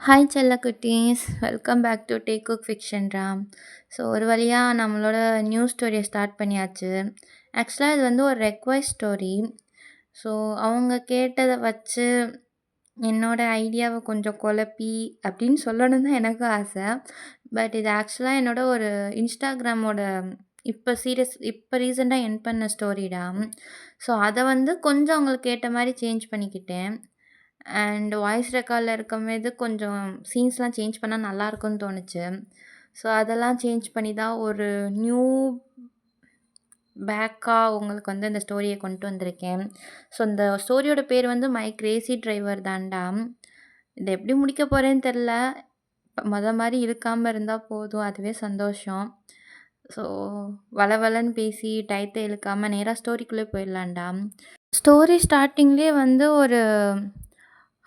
Hi செல்லக்குட்டீஸ், welcome back to take cook fiction Ram. So ஒரு வழியாக நம்மளோட நியூ ஸ்டோரியை ஸ்டார்ட் பண்ணியாச்சு. ஆக்சுவலாக இது வந்து ஒரு ரெக்வெஸ்ட் ஸ்டோரி. ஸோ அவங்க கேட்டதை வச்சு என்னோட ஐடியாவை கொஞ்சம் குழப்பி அப்படின்னு சொல்லணும் தான் எனக்கும் ஆசை. பட் இது ஆக்சுவலாக என்னோட ஒரு இன்ஸ்டாகிராமோட இப்போ ரீசெண்டாக என் பண்ண ஸ்டோரிடா. ஸோ அதை வந்து கொஞ்சம் அவங்களுக்கு ஏற்ற மாதிரி சேஞ்ச் பண்ணிக்கிட்டேன். அண்ட் வாய்ஸ் ரெக்கார்டில் இருக்கும்போது கொஞ்சம் சீன்ஸ்லாம் சேஞ்ச் பண்ணால் நல்லாயிருக்கும்னு தோணுச்சு. ஸோ அதெல்லாம் சேஞ்ச் பண்ணி தான் ஒரு நியூ பேக்காக உங்களுக்கு வந்து இந்த ஸ்டோரியை கொண்டு வந்திருக்கேன். ஸோ இந்த ஸ்டோரியோட பேர் வந்து மை கிரேசி டிரைவர் தான்டா. இதை எப்படி முடிக்க போகிறேன்னு தெரில. மாதிரி இருக்காமல் இருந்தால் போதும், அதுவே சந்தோஷம். ஸோ வளவலன்னு பேசி டயத்தை இழுக்காமல் நேராக ஸ்டோரிக்குள்ளே போயிடலான்டா. ஸ்டோரி ஸ்டார்டிங்லேயே வந்து ஒரு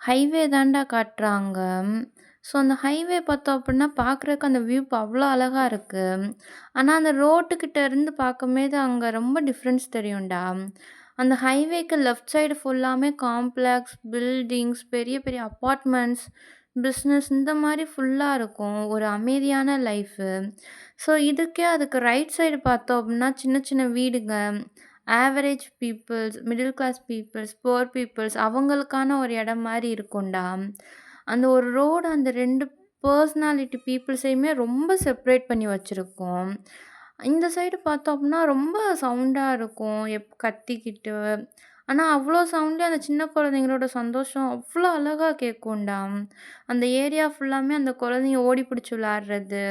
ஹைவே தான்டா காட்டுறாங்க. ஸோ அந்த ஹைவே பார்த்தோம் அப்படின்னா பார்க்குறக்கு அந்த வியூ அவ்வளோ அழகா இருக்கு. ஆனால் அந்த ரோட்டுக்கிட்ட இருந்து பார்க்கும்போது அங்கே ரொம்ப டிஃப்ரென்ஸ் தெரியும்டா. அந்த ஹைவேக்கு லெஃப்ட் சைடு ஃபுல்லாமே காம்ப்ளெக்ஸ், பில்டிங்ஸ், பெரிய பெரிய அப்பார்ட்மெண்ட்ஸ், பிஸ்னஸ் இந்த மாதிரி ஃபுல்லாக இருக்கும். ஒரு அமைதியான லைஃபு. ஸோ அதுக்கு ரைட் சைடு பார்த்தோம் அப்படின்னா சின்ன சின்ன வீடுங்க, average peoples, middle class peoples, poor peoples அவங்களுக்கான ஒரு இடம் மாரி இருக்கும்டா. அந்த ஒரு ரோடு அந்த 2 பர்சனாலிட்டி பீப்பிள்ஸையுமே ரொம்ப செப்பரேட் பண்ணி வச்சிருக்கும். இந்த சைடு பார்த்தோம் அப்டின்னா ரொம்ப சவுண்டா இருக்கும். கத்திக்கிட்டு. ஆனா அவ்ளோ சவுண்ட்லயும் அந்த சின்ன குழந்தைங்களோட சந்தோஷம் அவ்ளோ அழகா கேட்கும்டா. அந்த ஏரியா ஃபுல்லாமே அந்த குழந்தைங்க ஓடி பிடிச்சு விளையாடுறது.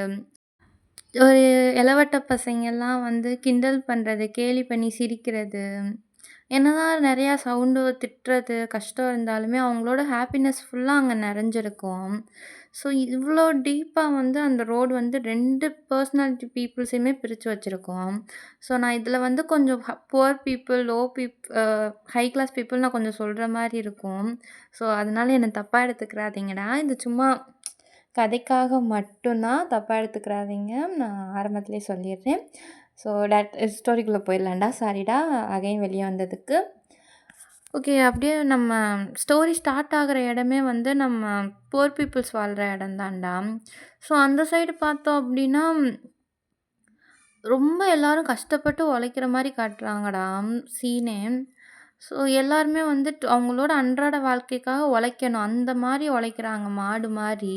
ஒரு இளவட்ட பசங்கள்லாம் வந்து கிண்டல் பண்ணுறது, கேலி பண்ணி சிரிக்கிறது. என்னதான் நிறையா சவுண்டு, திட்டுறது, கஷ்டம் இருந்தாலுமே அவங்களோட ஹாப்பினஸ் ஃபுல்லாக அங்கே நிறைஞ்சிருக்கும். ஸோ இவ்வளோ டீப்பாக வந்து அந்த ரோடு வந்து 2 பர்சனாலிட்டி பீப்புள்ஸையுமே பிரித்து வச்சுருக்கோம். ஸோ நான் இதில் வந்து கொஞ்சம் poor people, high class people நான் கொஞ்சம் சொல்கிற மாதிரி இருக்கும். ஸோ அதனால என்னை தப்பாக எடுத்துக்கிறாதீங்கடா. இது சும்மா கதைக்காக மட்டும்தான், தப்பாக எடுத்துக்கிறாதீங்க. நான் ஆரம்பத்திலே சொல்லிடுறேன். ஸோ ஸ்டோரிக்குள்ளே போயிடலாம்டா. சாரிடா அகைன் வெளியே வந்ததுக்கு. ஓகே, அப்படியே நம்ம ஸ்டோரி ஸ்டார்ட் ஆகிற இடமே வந்து நம்ம புவர் பீப்புள்ஸ் வாழ்கிற இடம் தான்டா. ஸோ அந்த சைடு பார்த்தோம் அப்படின்னா ரொம்ப எல்லாரும் கஷ்டப்பட்டு உழைக்கிற மாதிரி காட்டுறாங்கடா சீனே. ஸோ எல்லாருமே வந்துட்டு அவங்களோட அன்றாட வாழ்க்கைக்காக உழைக்கணும். அந்த மாதிரி உழைக்கிறாங்க, மாடு மாதிரி.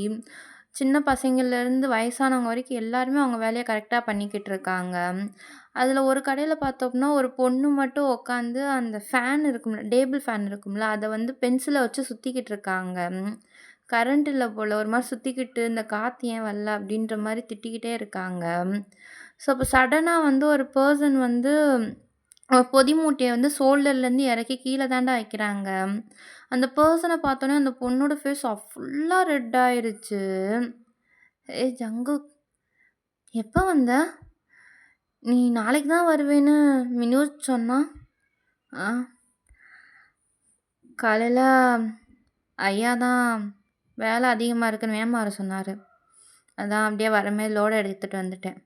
சின்ன பசங்கள்லேருந்து வயசானவங்க வரைக்கும் எல்லாருமே அவங்க வேலையை கரெக்டாக பண்ணிக்கிட்டு இருக்காங்க. அதில் ஒரு கடையில் பார்த்தோம்னா ஒரு பொண்ணு மட்டும் உட்காந்து அந்த ஃபேன் இருக்கும்ல, டேபிள் ஃபேன் இருக்கும்ல, அதை வந்து பென்சிலை வச்சு சுற்றிக்கிட்டு இருக்காங்க. கரண்ட் இல்லை போல், ஒரு மாதிரி சுற்றிக்கிட்டு இந்த காற்று ஏன் வரல அப்படின்ற மாதிரி திட்டிக்கிட்டே இருக்காங்க. ஸோ அப்போ சடனாக வந்து ஒரு பர்சன் வந்து பொதி மூட்டையை வந்து ஷோல்டர்லேருந்து இறக்கி கீழே தாண்டா வைக்கிறாங்க. அந்த பர்சனை பார்த்தோன்னே அந்த பொண்ணோட ஃபேஸ் ஃபுல்லாக ரெட் ஆயிருச்சு. ஏய் ஜங்கு, எப்போ வந்த? நீ நாளைக்கு தான் வருவேன்னு வினோத் சொன்னா. ஆ, காலையில் ஐயா தான் வேலை அதிகமாக இருக்குன்னு வேகமாக வர சொன்னார். அதான் அப்படியே வரமே லோடை எடுத்துகிட்டு வந்துட்டேன்.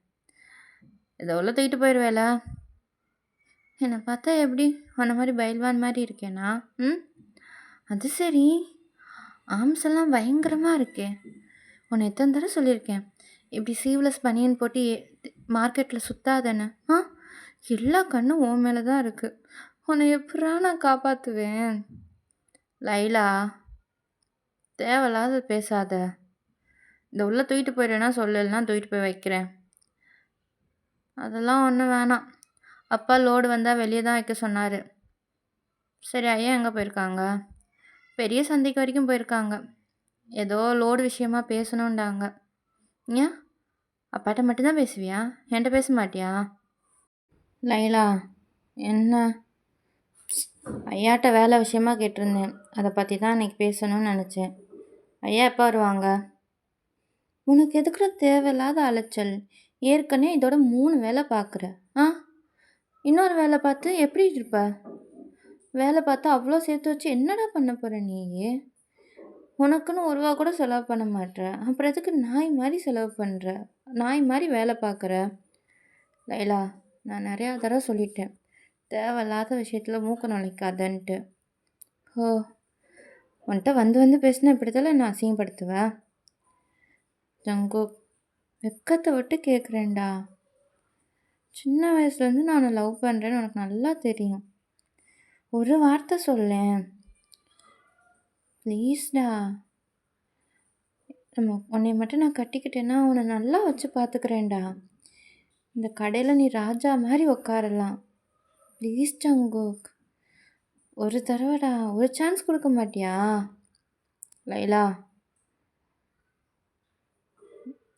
ஏதோ உள்ள தூக்கிட்டு போயிடுவேல. என்னை பார்த்தா எப்படி உன்ன மாதிரி பயில்வான் மாதிரி இருக்கேனா? அது சரி, ஆர்ம்ஸ் எல்லாம் பயங்கரமாக இருக்கே. உன்னை எத்தனை தடவை சொல்லியிருக்கேன், இப்படி சீவ்லெஸ் பனியன் போட்டு மார்க்கெட்டில் சுத்தாதேன்னு. எல்லா கண்ணும் உன் மேலே தான் இருக்குது. உன்னை எப்படா நான் காப்பாற்றுவேன்? லைலா, தேவையில்லாத பேசாத. இந்த உள்ள தூக்கிட்டு போயிடுவேன்னா சொல்லலைன்னா தூக்கிட்டு போய் வைக்கிறேன். அதெல்லாம் ஒன்றும் வேணாம். அப்பா லோடு வந்தால் வெளியே தான் வைக்க சொன்னார். சரி, ஐயா எங்கே போயிருக்காங்க? பெரிய சந்தைக்கு வரைக்கும் போயிருக்காங்க. ஏதோ லோடு விஷயமா பேசணுன்டாங்க. ஏன் அப்பாட்ட மட்டும்தான் பேசுவியா? என்கிட்ட பேச மாட்டியா? லைலா, என்ன? ஐயாட்ட வேலை விஷயமா கேட்டிருந்தேன். அதை பற்றி தான் அன்றைக்கி பேசணும்னு நினச்சேன். ஐயா எப்போ வருவாங்க? உனக்கு எதுக்குற தேவையில்லாத அலைச்சல்? ஏற்கனவே இதோட 3 வேலை பார்க்குற. இன்னொரு வேலை பார்த்து எப்படி இருப்ப? வேலை பார்த்தா அவ்வளோ சேர்த்து வச்சு என்னடா பண்ண போகிற நீ? உனக்குன்னு 1 ரூபா கூட செலவு பண்ண மாட்டேற. அப்புறம் எதுக்கு நாய் மாதிரி செலவு பண்ணுற? நாய் மாதிரி வேலை பார்க்குற? லைலா, நான் நிறையா தடவை சொல்லிட்டேன், தேவையில்லாத விஷயத்தில் மூக்க நுழைக்காதன்ட்டு. உன்கிட்ட வந்து வந்து பேசினா இப்படி தான் நான் அசிங்கப்படுத்துவேன். ஜங்குக், வெட்கத்த விட்டு கேட்குறேன்டா. சின்ன வயசுலேருந்து நான் உன்ன லவ் பண்ணுறேன்னு உனக்கு நல்லா தெரியும். ஒரு வார்த்தை சொல்லேன். ப்ளீஸ்டா. உன்னைய மட்டும் நான் கட்டிக்கிட்டேன்னா உன்னை நல்லா வச்சு பார்த்துக்கிறேன்டா. இந்த கடையில் நீ ராஜா மாதிரி உட்காரலாம். ப்ளீஸ் ஜங்குக், ஒரு தடவைடா, ஒரு சான்ஸ் கொடுக்க மாட்டியா? லைலா,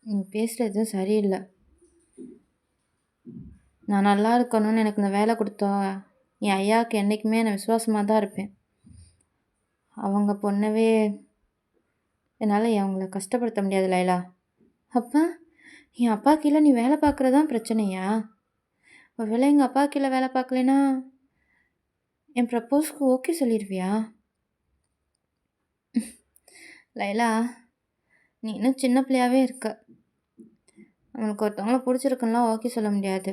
நீ பேசுகிறது எதுவும் சரியில்லை. நான் நல்லா இருக்கணும்னு எனக்கு இந்த வேலை கொடுத்தா என் ஐயாவுக்கு என்றைக்குமே நான் விசுவாசமாக தான் இருப்பேன். அவங்க பொண்ணவே என்னால் அவங்கள கஷ்டப்படுத்த முடியாது லைலா. அப்பா, என் அப்பா கீழே நீ வேலை பார்க்குறதான் பிரச்சனையா? ஒருவேளை எங்கள் அப்பா கீழே வேலை பார்க்கலனா என் ப்ரப்போஸ்க்கு ஓகே சொல்லிடுவியா? லைலா, நீ இன்னும் சின்ன பிள்ளையாவே இருக்க. அவனுக்கு ஒருத்தவங்கள பிடிச்சிருக்குன்னா ஓகே சொல்ல முடியாது.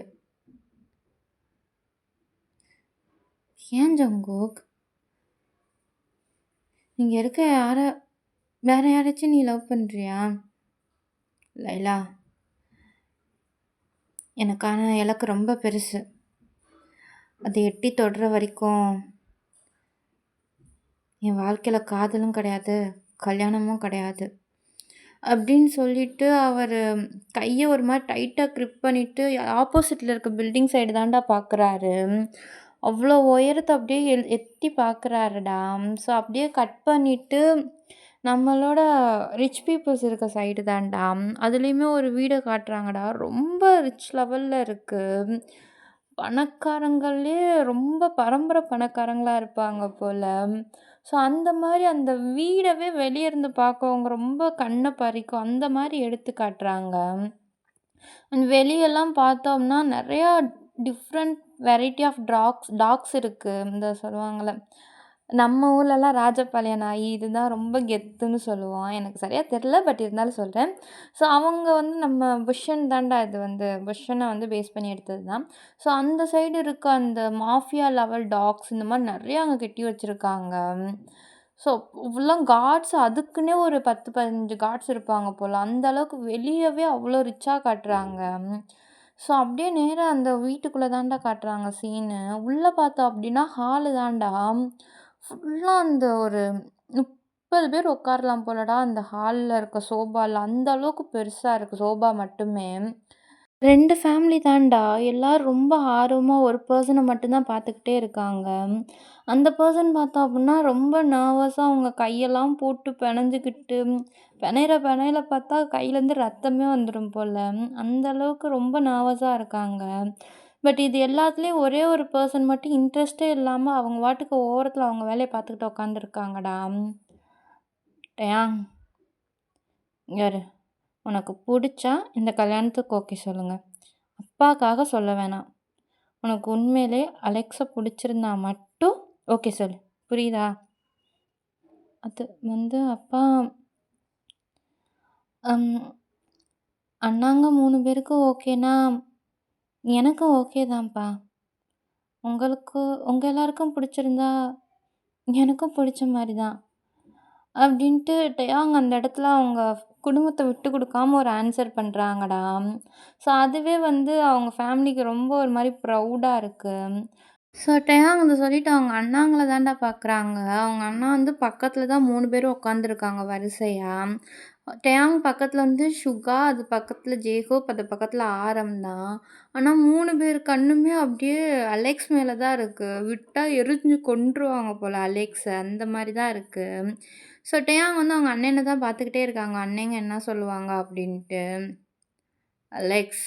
ஏன் ஜங்குக், இங்கே இருக்க வேற யாராச்சும் நீ லவ் பண்ணுறியா? லைலா, எனக்கான இலக்கு ரொம்ப பெருசு. அதை எட்டி தொடுற வரைக்கும் என் வாழ்க்கையில் காதலும் கிடையாது, கல்யாணமும் கிடையாது அப்படின்னு சொல்லிட்டு அவர் கையை ஒரு மாதிரி டைட்டாக க்ரிப் பண்ணிவிட்டு ஆப்போசிட்டில் இருக்க பில்டிங் சைடு தாண்டா பார்க்குறாரு. அவ்வளோ உயரத்தை அப்படியே எட்டி பார்க்குறாருடா. ஸோ அப்படியே கட் பண்ணிவிட்டு நம்மளோட ரிச் பீப்புள்ஸ் இருக்க சைடு தான்டா. அதுலேயுமே ஒரு வீடை காட்டுறாங்கடா. ரொம்ப ரிச் லெவலில் இருக்குது. பணக்காரங்களே ரொம்ப பரம்பரை பணக்காரங்களாக இருப்பாங்க போல். ஸோ அந்த மாதிரி அந்த வீடவே வெளியே இருந்து பார்க்கவங்க ரொம்ப கண்ணை பறிக்கும். அந்த மாதிரி எடுத்து காட்டுறாங்க. அண்ட் வெளியெல்லாம் பார்த்தோம்னா நிறையா டிஃப்ரெண்ட் வெரைட்டி ஆஃப் டாக்ஸ் இருக்குது. இந்த சொல்லுவாங்கள்ல, நம்ம ஊர்லலாம் ராஜபாளையம் நாய் இதுதான் ரொம்ப கெத்துன்னு சொல்லுவோம். எனக்கு சரியாக தெரில, பட் இருந்தாலும் சொல்கிறேன். ஸோ அவங்க வந்து நம்ம புஷ்ஷன் தாண்டா, இது வந்து புஷ்ஷனை வந்து பேஸ் பண்ணி எடுத்தது தான். ஸோ அந்த சைடு இருக்க அந்த மாஃபியா லெவல் டாக்ஸ் இந்த மாதிரி நிறையா அங்கே கட்டி வச்சுருக்காங்க. ஸோ ஃபுல்லாக காட்ஸ், அதுக்குன்னே ஒரு 10, 15 காட்ஸ் இருப்பாங்க போல். அந்த அளவுக்கு வெளியவே அவ்வளோ ரிச்சாக காட்டுறாங்க. ஸோ அப்படியே நேராக அந்த வீட்டுக்குள்ளே தாண்டா காட்டுறாங்க சீனு. உள்ளே பார்த்தோம் அப்படின்னா ஹாலு தாண்டா. ஃபுல்லாக அந்த ஒரு 30 பேர் உட்காரலாம் போலடா அந்த ஹாலில் இருக்க சோபாவில். அந்த அளவுக்கு பெருசாக இருக்குது சோபா மட்டுமே. 2 ஃபேமிலி தான்டா. எல்லாரும் ரொம்ப ஆர்வமாக ஒரு பர்சனை மட்டும்தான் பார்த்துக்கிட்டே இருக்காங்க. அந்த பர்சன் பார்த்தோம் அப்படின்னா ரொம்ப நர்வஸாக அவங்க கையெல்லாம் போட்டு பிணைஞ்சுக்கிட்டு, பிணையில பார்த்தா கையிலேருந்து ரத்தமே வந்துடும் போல். அந்த அளவுக்கு ரொம்ப நர்வஸாக இருக்காங்க. பட் இது எல்லாத்துலேயும் ஒரே ஒரு பர்சன் மட்டும் இன்ட்ரெஸ்ட்டே இல்லாமல் அவங்க பாட்டுக்கு ஓரத்தில் அவங்க வேலையை பார்த்துக்கிட்டு உட்காந்துருக்காங்கடா. டயாங், யாரு, உனக்கு பிடிச்சா இந்த கல்யாணத்துக்கு ஓகே சொல்லுங்கள். அப்பாக்காக சொல்ல வேணாம். உனக்கு உண்மையிலே அலெக்ஸை பிடிச்சிருந்தா மட்டும் ஓகே சொல்லு, புரியுதா? அது வந்து அப்பா, அண்ணாங்க 3 பேருக்கும் ஓகேனா எனக்கும் ஓகே தான்ப்பா. உங்கள் எல்லாருக்கும் பிடிச்சிருந்தா எனக்கும் பிடிச்ச மாதிரி தான் அப்படின்ட்டு டயாங் அந்த இடத்துல அவங்க குடும்பத்தை விட்டு கொடுக்காம ஒரு ஆன்சர் பண்ணுறாங்கடா. ஸோ அதுவே வந்து அவங்க ஃபேமிலிக்கு ரொம்ப ஒரு மாதிரி ப்ரௌடாக இருக்குது. ஸோ டயாங் வந்து சொல்லிட்டு அவங்க அண்ணாங்கள தாண்டா பார்க்குறாங்க. அவங்க அண்ணா வந்து பக்கத்தில் தான் 3 பேரும் உட்காந்துருக்காங்க வரிசையாக. டயாங் பக்கத்தில் வந்து ஷுகா, அது பக்கத்தில் ஜேகோப், அது பக்கத்தில் ஆரம் தான். ஆனால் 3 பேர் கண்ணுமே அப்படியே அலெக்ஸ் மேலே தான் இருக்குது. விட்டால் எரிஞ்சு கொன்றுவாங்க போல் அலெக்ஸை, அந்த மாதிரி தான் இருக்குது. ஸோ டயாங் வந்து அவங்க அண்ணனை தான் பார்த்துக்கிட்டே இருக்காங்க, அண்ணங்க என்ன சொல்லுவாங்க அப்படின்ட்டு. அலெக்ஸ்,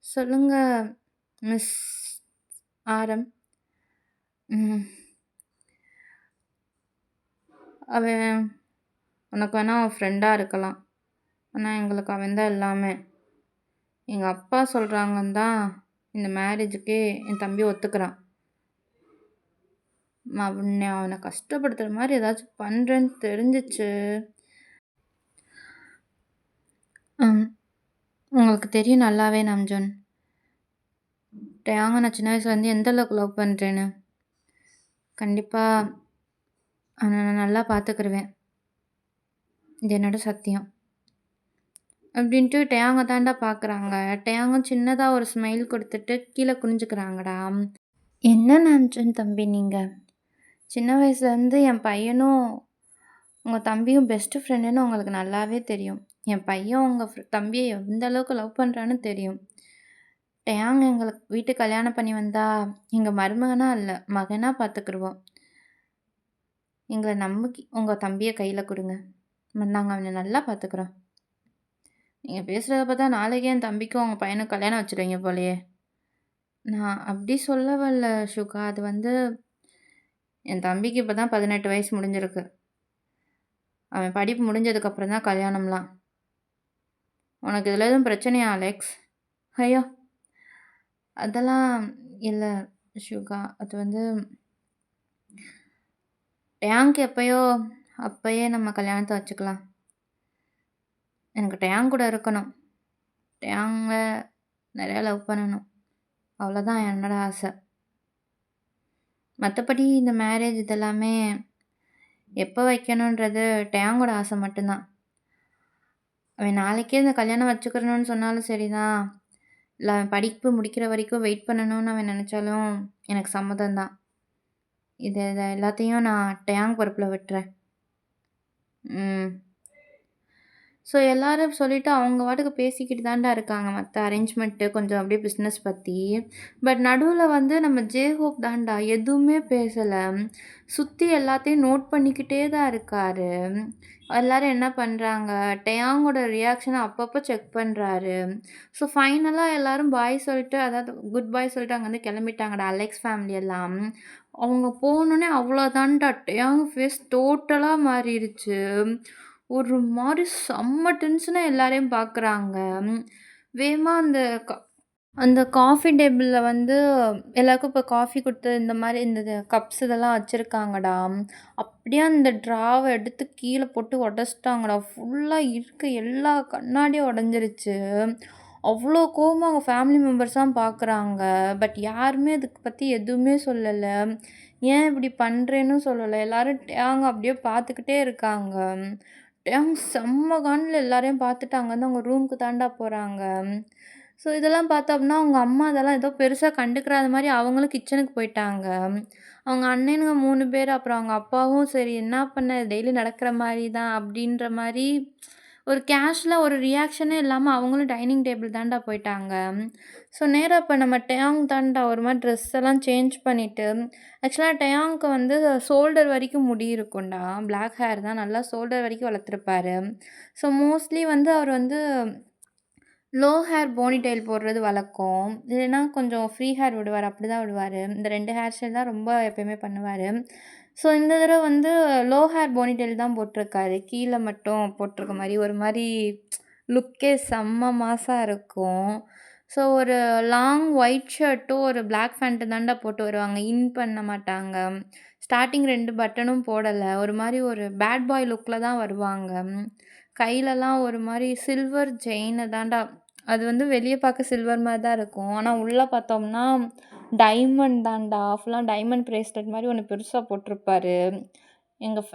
சொல்லுங்க மிஸ் ஆரம். அவன் உனக்கு வேணா அவன் ஃப்ரெண்டாக இருக்கலாம், ஆனால் எங்களுக்கு அவன் தான் எல்லாமே. எங்கள் அப்பா சொல்கிறாங்கன்னு தான் இந்த மேரேஜுக்கே என் தம்பி ஒத்துக்கிறான். அவனை கஷ்டப்படுத்துகிற மாதிரி ஏதாச்சும் பண்ணுறேன்னு தெரிஞ்சிச்சு. உங்களுக்கு தெரியும் நல்லாவே நம்ஜோன், டயாங்க நான் சின்ன வயசுலேருந்து எந்த அளவுக்கு லவ் பண்ணுறேன்னு. கண்டிப்பாக அவனை நான் நல்லா பார்த்துக்கிருவேன், இது என்னோட சத்தியம். அப்படின்ட்டு டேயாங்க தான்டா பார்க்குறாங்க. டேயாங்கும் சின்னதா ஒரு ஸ்மைல் குடுத்துட்டு கீழ குனிஞ்சுக்கிறாங்கடா. என்ன நெனச்சேன் தம்பி நீங்க? சின்ன வயசுலேருந்து என் பையனும், உங்க தம்பியும் பெஸ்ட் ஃப்ரெண்டுன்னு உங்களுக்கு நல்லாவே தெரியும். என் பையன் உங்க தம்பிய எந்த அளவுக்கு லவ் பண்றான்னு தெரியும். டேயாங் எங்களுக்கு வீட்டுக்கு கல்யாணம் பண்ணி வந்தா, எங்க மருமகனா இல்ல, மகனா பார்த்துக்குருவோம். எங்கள நம்பி உங்க தம்பிய கையில குடுங்க. நாங்க அவன நல்லா பார்த்துக்குறோம். நீங்க பேசுறத பார்த்தா நாளைக்கே என் தம்பிக்கும் உங்க பையனுக்கும் கல்யாணம் வச்சுருவீங்க போலயே! நான் அப்படி சொல்ல வரல சுகா. அது வந்து என் தம்பிக்கு இப்ப தான் 18 வயசு முடிஞ்சிருக்கு. அவன் படிப்பு முடிஞ்சதுக்கப்புறம் தான் கல்யாணம்லாம். உனக்கு இதில எதுவும் பிரச்சனையா அலெக்ஸ்? ஐயோ! அதெல்லாம் இல்ல சுகா. அது வந்து டேங்க் எப்பயோ அப்பயே நம்ம கல்யாணத்த வச்சுக்கலாம். எனக்கு டேங் கூட இருக்கணும். டேங்க நெறையா லவ் பண்ணணும். அவ்வளோதான் என்னோட ஆசை. மத்தபடி இந்த மேரேஜ் இதெல்லாமே எப்ப வைக்கணுன்றது டேங்கோட ஆசை மட்டும் தான். அவன் நாளைக்கே இந்த கல்யாணம் வச்சுக்கிறணும்னு சொன்னாலும் சரிதான். இல்ல அவன் படிப்பு முடிக்கிற வரைக்கும் வெயிட் பண்ணணும்னு அவன் நெனச்சாலும் எனக்கு சம்மதம் தான். இத எல்லாத்தையும் நான் டேங் பொறுப்புல விட்டுறேன். ம். ஸோ எல்லாரும் சொல்லிட்டு அவங்க பாட்டுக்கு பேசிக்கிட்டு தான்டா இருக்காங்க. மத்த அரேஞ்ச்மெண்ட்டு கொஞ்சம் அப்படியே பிஸ்னஸ் பத்தி. பட் நடுவுல வந்து நம்ம ஜேஹோப் தான்டா எதுவுமே பேசல. சுத்தி எல்லாத்தையும் நோட் பண்ணிக்கிட்டே தான் இருக்காரு. எல்லாரும் என்ன பண்றாங்க, டேயாங்கோட ரியாக்ஷன அப்பப்போ செக் பண்றாரு. ஸோ ஃபைனலா எல்லாரும் பாய் சொல்லிட்டு, அதாவது குட் பாய் சொல்லிட்டு அங்கேருந்து கிளம்பிட்டாங்கடா அலெக்ஸ் ஃபேமிலி எல்லாம். அவங்க போனோனே அவ்வளோதான்டா டேயாங் ஃபேஸ் டோட்டலா மாறிருச்சு. ஒரு மாரி செம்ம டென்ஷனா எல்லாரையும் பார்க்குறாங்க. வேகமா அந்த காஃபி டேபிள்ல வந்து எல்லாருக்கும் இப்போ காஃபி குடுத்து இந்த மாரி இந்த கப்ஸ் இதெல்லாம் வச்சிருக்காங்கடா. அப்படியே அந்த ட்ராவ எடுத்து கீழ போட்டு உடைச்சுட்டாங்கடா. ஃபுல்லா இருக்க எல்லா கண்ணாடியும் உடைஞ்சிருச்சு. அவ்ளோ கோவமா அவங்க ஃபேமிலி மெம்பர்ஸ்லாம் பார்க்குறாங்க. பட் யாருமே அதுக்கு பத்தி எதுவுமே சொல்லல. ஏன் இப்படி பண்றேன்னும் சொல்லல. எல்லாரும் டேங்க அப்படியே பார்த்துக்கிட்டே இருக்காங்க. டேங் செம்ம காண்டுல எல்லாரையும் பார்த்துட்டு அங்கேருந்து அவங்க ரூமுக்கு தான்டா போறாங்க. ஸோ இதெல்லாம் பார்த்தோம்னா, அவங்க அம்மா அதெல்லாம் ஏதோ பெருசா கண்டுக்கிறாத மாரி அவங்களும் கிச்சனுக்கு போயிட்டாங்க. அவங்க அண்ணனுங்க 3 பேர், அப்புறம் அவங்க அப்பாவும் சரி, "என்ன பண்ண? டெய்லி நடக்கிற மாரி தான்" அப்படின்ற மாரி ஒரு கேஷுவலா ஒரு ரியாக்ஷனே இல்லாம அவங்களும் டைனிங் டேபிள் தான்டா போயிட்டாங்க. ஸோ நேரா இப்ப நம்ம டேயாங் தான்டா ஒரு மாரி ட்ரெஸ் எல்லாம் சேஞ்ச் பண்ணிட்டு ஆக்சுவலா டேயாங்க்கு வந்து ஷோல்டர் வரைக்கும் முடி இருக்கும்டா. பிளாக் ஹேர் தான். நல்லா ஷோல்டர் வரைக்கும் வளர்த்துருப்பாரு. ஸோ மோஸ்ட்லி வந்து அவர் வந்து லோ ஹேர் போனி டெயில் போடுறது வழக்கம். இல்லைன்னா கொஞ்சம் ஃப்ரீ ஹேர் விடுவாரு. அப்படிதான் விடுவாரு. இந்த 2 ஹேர் ஸ்டைல் தான் ரொம்ப எப்பயுமே பண்ணுவாரு. ஸோ இந்த தடவ வந்து லோ ஹேர் போனி டெயில் தான் போட்டிருக்காரு. கீழ மட்டும் போட்டிருக்க மாரி, ஒரு மாரி லுக்கே செம்ம மாஸா இருக்கும். ஸோ ஒரு லாங் ஒயிட் ஷர்ட்டும், ஒரு பிளாக் பேண்ட்டும் தான்டா போட்டு வருவாங்க. இன் பண்ண மாட்டாங்க. ஸ்டார்ட்டிங் 2 பட்டனும் போடல. ஒரு மாரி ஒரு பேட் பாய் லுக்ல தான் வருவாங்க. கையிலலாம் ஒரு மாரி சில்வர் செயின தான்டா அது வந்து வெளிய பார்க்க சில்வர் மாரி தான் இருக்கும். ஆனா உள்ள பார்த்தோம்னா, டைமண்ட் தான்டா. ஃபுல்லா டைமண்ட் பிரேஸ்லெட் மாரி ஒண்ணு பெருசா போட்டிருப்பாரு.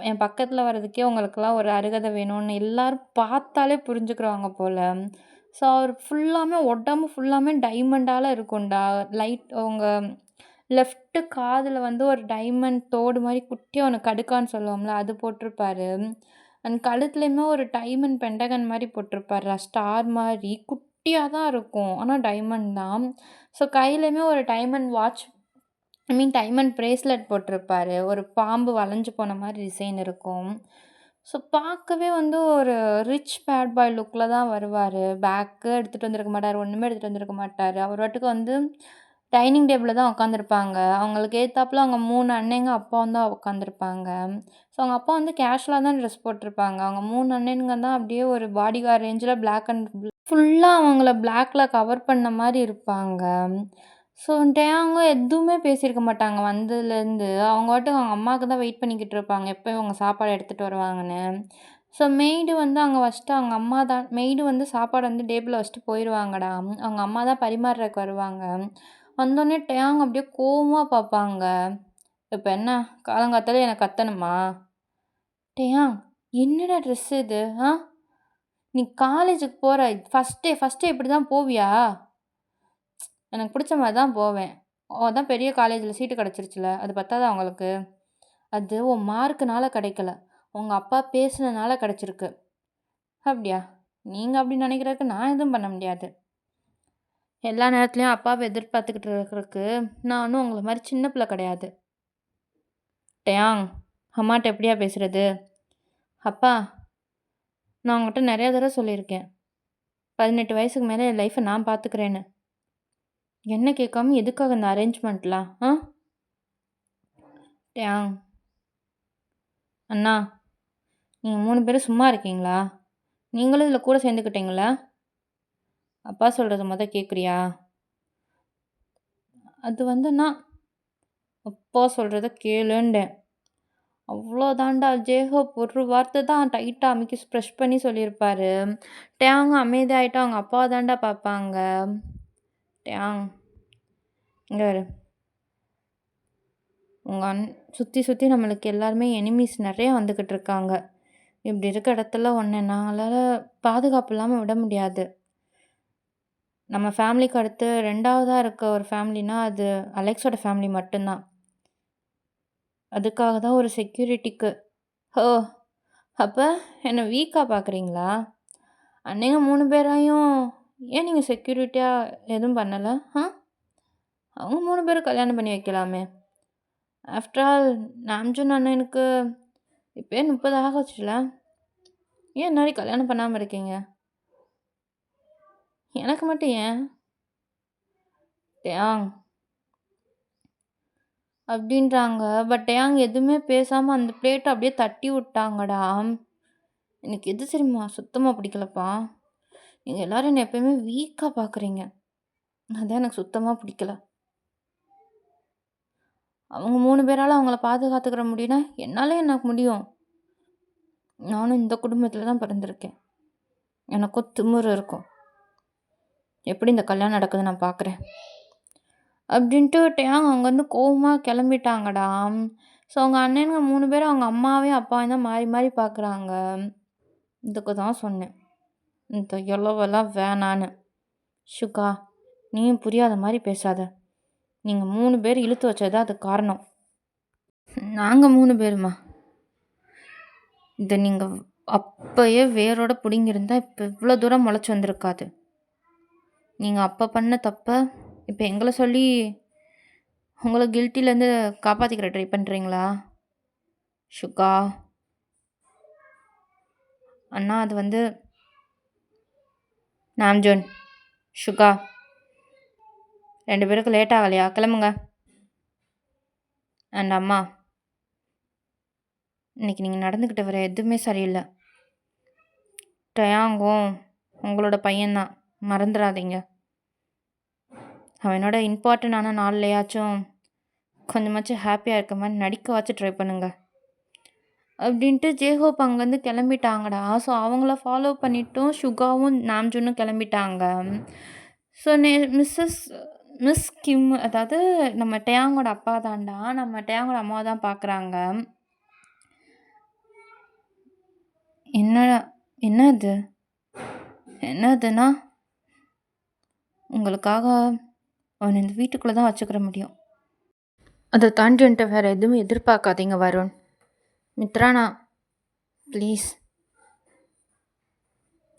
என் பக்கத்துல வர்றதுக்கே உங்களுக்கெல்லாம் ஒரு அருகதை வேணும்னு எல்லாரும் பார்த்தாலே புரிஞ்சுக்குருவாங்க போல. ஸோ அவர் ஃபுல்லாமே உடம்பு ஃபுல்லாமே டைமண்டால இருக்கும்டா. உங்க லெஃப்ட் காதுல வந்து ஒரு டைமண்ட் தோடு மாரி குட்டியா ஒண்ணு கடுக்கான்னு சொல்லுவோம்ல, அது போட்டிருப்பாரு. அண்ட் கழுத்துலயுமே ஒரு டைமண்ட் பென்டகன் மாரி போட்டிருப்பாருடா. ஸ்டார் மாரி குட்டியா தான் இருக்கும். ஆனா டைமண்ட் தான். ஸோ கையிலயுமே ஒரு டைமண்ட் வாட்ச் ஐ மீன் டைமண்ட் பிரேஸ்லெட் போட்டிருப்பாரு. ஒரு பாம்பு வளைஞ்சு போன மாரி டிசைன் இருக்கும். ஸோ பார்க்கவே வந்து ஒரு ரிச் பேட் பாய் லுக்ல தான் வருவாரு. பேக்கு எடுத்துட்டு வந்திருக்க மாட்டாரு. ஒண்ணுமே எடுத்துட்டு வந்திருக்க மாட்டாரு. அவர் பாட்டுக்கு வந்து டைனிங் டேபிள்ல தான் உட்காந்துருப்பாங்க. அவங்களுக்கு எதுத்தாப்புல அவங்க 3 அண்ணங்க, அப்பாவும் தான் உட்காந்துருப்பாங்க. ஸோ அவங்க அப்பா வந்து கேஷுவலா தான் ட்ரெஸ் போட்டிருப்பாங்க. அவங்க 3 அண்ணனுங்க தான் அப்படியே ஒரு பாடிகார்ட் ரேஞ்சில பிளாக் அண்ட் ஃபுல்லா அவங்கள பிளாக்ல கவர் பண்ண மாரி இருப்பாங்க. ஸோ டேயாங்க எதுவுமே பேசியிருக்க மாட்டாங்க வந்ததுலேருந்து. அவங்க பாட்டுக்கு அவங்க அம்மாவுக்கு தான் வெயிட் பண்ணிக்கிட்டு இருப்பாங்க. எப்போ இவங்க சாப்பாடு எடுத்துட்டு வருவாங்கன்னு. ஸோ மெய்டு வந்து அங்க வச்சுட்டு அவங்க அம்மா தான் மெய்டு வந்து சாப்பாடு வந்து டேபிள்ல வச்சுட்டு போயிருவாங்கடா. அவங்க அம்மா தான் பரிமாறுறதுக்கு வருவாங்க. வந்தோனே டேயாங் அப்படியே கோவமா பார்ப்பாங்க. "இப்ப என்ன காலங்காத்தால என்ன கத்தணுமா? டேயாங் என்னடா ட்ரெஸ் இது? ஆ? நீ காலேஜுக்கு போற ஃபர்ஸ்ட் டே இப்படி தான் போவியா? எனக்கு பிடிச்ச மாரி தான் போவேன். அதான் பெரிய காலேஜ்ல சீட்டு கிடைச்சிருச்சுல. அது பத்தாதா உங்களுக்கு? அது உன் மார்க்குனால கிடைக்கல. உங்க அப்பா பேசுனனால கிடைச்சிருக்கு. அப்படியா? நீங்க அப்படி நினைக்கிறதுக்கு நான் எதுவும் பண்ண முடியாது. எல்லா நேரத்துலயும் அப்பாவ எதிர்பார்த்துக்கிட்டு இருக்கிறதுக்கு நான் ஒன்னும் உங்கள மாரி சின்ன பிள்ளை கிடையாது. டேயாங்! அம்மாட்ட எப்படியா பேசுறது? அப்பா, நான் உங்ககிட்ட நெறைய தடவ சொல்லியிருக்கேன். 18 வயசுக்கு மேல என் லைஃப்ப நான் பார்த்துக்கிறேன்னு. என்ன கேட்காம எதுக்காக இந்த அரேஞ்ச்மெண்ட்லாம்? டேயாங்! அண்ணா, நீங்க 3 பேரும் சும்மா இருக்கீங்களா? நீங்களும் இதில கூட சேர்ந்துக்கிட்டீங்களா? அப்பா சொல்றத கேட்குறியா? அது அண்ணா, அப்பா சொல்றத கேளுண்டேன். அவ்வளோதான்டா ஜேஹோப் ஒரு வார்த்தை தான் டைட்டா அமுக்கி ப்ரெஷ் பண்ணி சொல்லியிருப்பாரு. டேயாங் அமைதியாயிட்டா அவங்க அப்பாவ தான்டா பார்ப்பாங்க. டேயாங், இங்க பாரு. உங்க சுத்தி நம்மளுக்கு எல்லாருமே எனிமீஸ் நெறைய வந்துக்கிட்டு இருக்காங்க. இப்படி இருக்க இடத்துல உன்ன என்னால பாதுகாப்பு இல்லாம விட முடியாது. நம்ம ஃபேமிலிக்கு அடுத்து 2வதா இருக்க ஒரு ஃபேமிலினா அது அலெக்ஸோட ஃபேமிலி மட்டும் தான். அதுக்காக தான் ஒரு செக்யூரிட்டிக்கு. ஓ! அப்ப என்ன வீக்கா பார்க்குறீங்களா? அன்னைங்க 3 பேரையும் ஏன் நீங்க செக்யூரிட்டியா எதுவும் பண்ணல? அவங்க 3 பேரும் கல்யாணம் பண்ணி வைக்கலாமே! ஆஃப்டர் ஆல் நாம்ஜூன் அண்ணனுக்கு இப்பயே 30 ஆகச்சுல. ஏன் இன்ன வரைக்கும் கல்யாணம் பண்ணாம இருக்கீங்க? எனக்கு மட்டும் ஏன்? டேயாங்! அப்படின்றாங்க. பட் டேயாங் எதுவுமே பேசாம அந்த பிளேட்ட அப்படியே தட்டி விட்டாங்கடா. எனக்கு எது தெரியுமா? சுத்தமா பிடிக்கலப்பா. நீங்க எல்லாரும் என்ன எப்பயுமே வீக்கா பார்க்குறீங்க. அதான் எனக்கு சுத்தமா பிடிக்கல. அவங்க 3 பேரால அவங்கள பாதுகாத்துக்கிற முடியும்னா, என்னால எனக்கு முடியும். நானும் இந்த குடும்பத்தில தான் பிறந்திருக்கேன். எனக்கும் திமிரு இருக்கும். எப்படி இந்த கல்யாணம் நடக்குதுன்னு நான் பார்க்குறேன். அப்படின்ட்டு டேயாங் அங்கேருந்து கோவமா கிளம்பிட்டாங்கடா. ஸோ அவங்க அண்ணனுங்க 3 பேரும் அவங்க அம்மாவையும், அப்பாவையும் தான் மாறி மாறி பார்க்குறாங்க. இதுக்கு தான் சொன்னேன். இந்த எழவெல்லாம் வேணான்னு. சுகா, நீயும் புரியாத மாரி பேசாத. நீங்க 3 பேர் இழுத்து வச்சது தான் அதுக்கு காரணம். நாங்க 3 பேருமா? இத நீங்க அப்பயே வேரோட புடுங்கியிருந்தா, இப்ப இவ்ளோ தூரம் முளைச்சு வந்திருக்காது. நீங்க அப்ப பண்ண தப்ப, இப்ப எங்கள சொல்லி உங்கள கில்ட்டிலேருந்து காப்பாத்திக்கிற ட்ரை பண்றீங்களா? சுகா, அண்ணா அது நாம்ஜூன், சுகா 2 பேருக்கும் லேட் ஆகலையா? கிளம்புங்க. அண்ட் அம்மா, இன்னைக்கு நீங்க நடந்துக்கிட்ட வேற எதுவுமே சரியில்ல. டயாங்கும் உங்களோட பையன்தான். மறந்துடாதீங்க. அவனோட இம்பார்ட்டண்டான நாள்லையாச்சும் கொஞ்சமாச்சும் ஹாப்பியாக இருக்க மாதிரி நடிக்கவாச்சும் ட்ரை பண்ணுங்க. அப்படின்ட்டு ஜேஹோப் அங்கேருந்து கிளம்பிட்டாங்கடா. ஸோ அவங்கள ஃபாலோ பண்ணிட்டும் சுகாவும் நாம்ஜூனும் கிளம்பிட்டாங்க. ஸோ மிஸ் கிம், அதாவது நம்ம டேயாங்கோட அப்பா தான்டா, நம்ம டேயாங்கோட அம்மாவை தான் பார்க்குறாங்க. என்னது என்னதுன்னா, உங்களுக்காக அவனை இந்த வீட்டுக்குள்ளே தான் வச்சுக்கிற முடியும். அதை தாண்டி என்கிட்ட வேறு எதுவும் எதிர்பார்க்காதீங்க வருண். மித்ரானா, ப்ளீஸ்.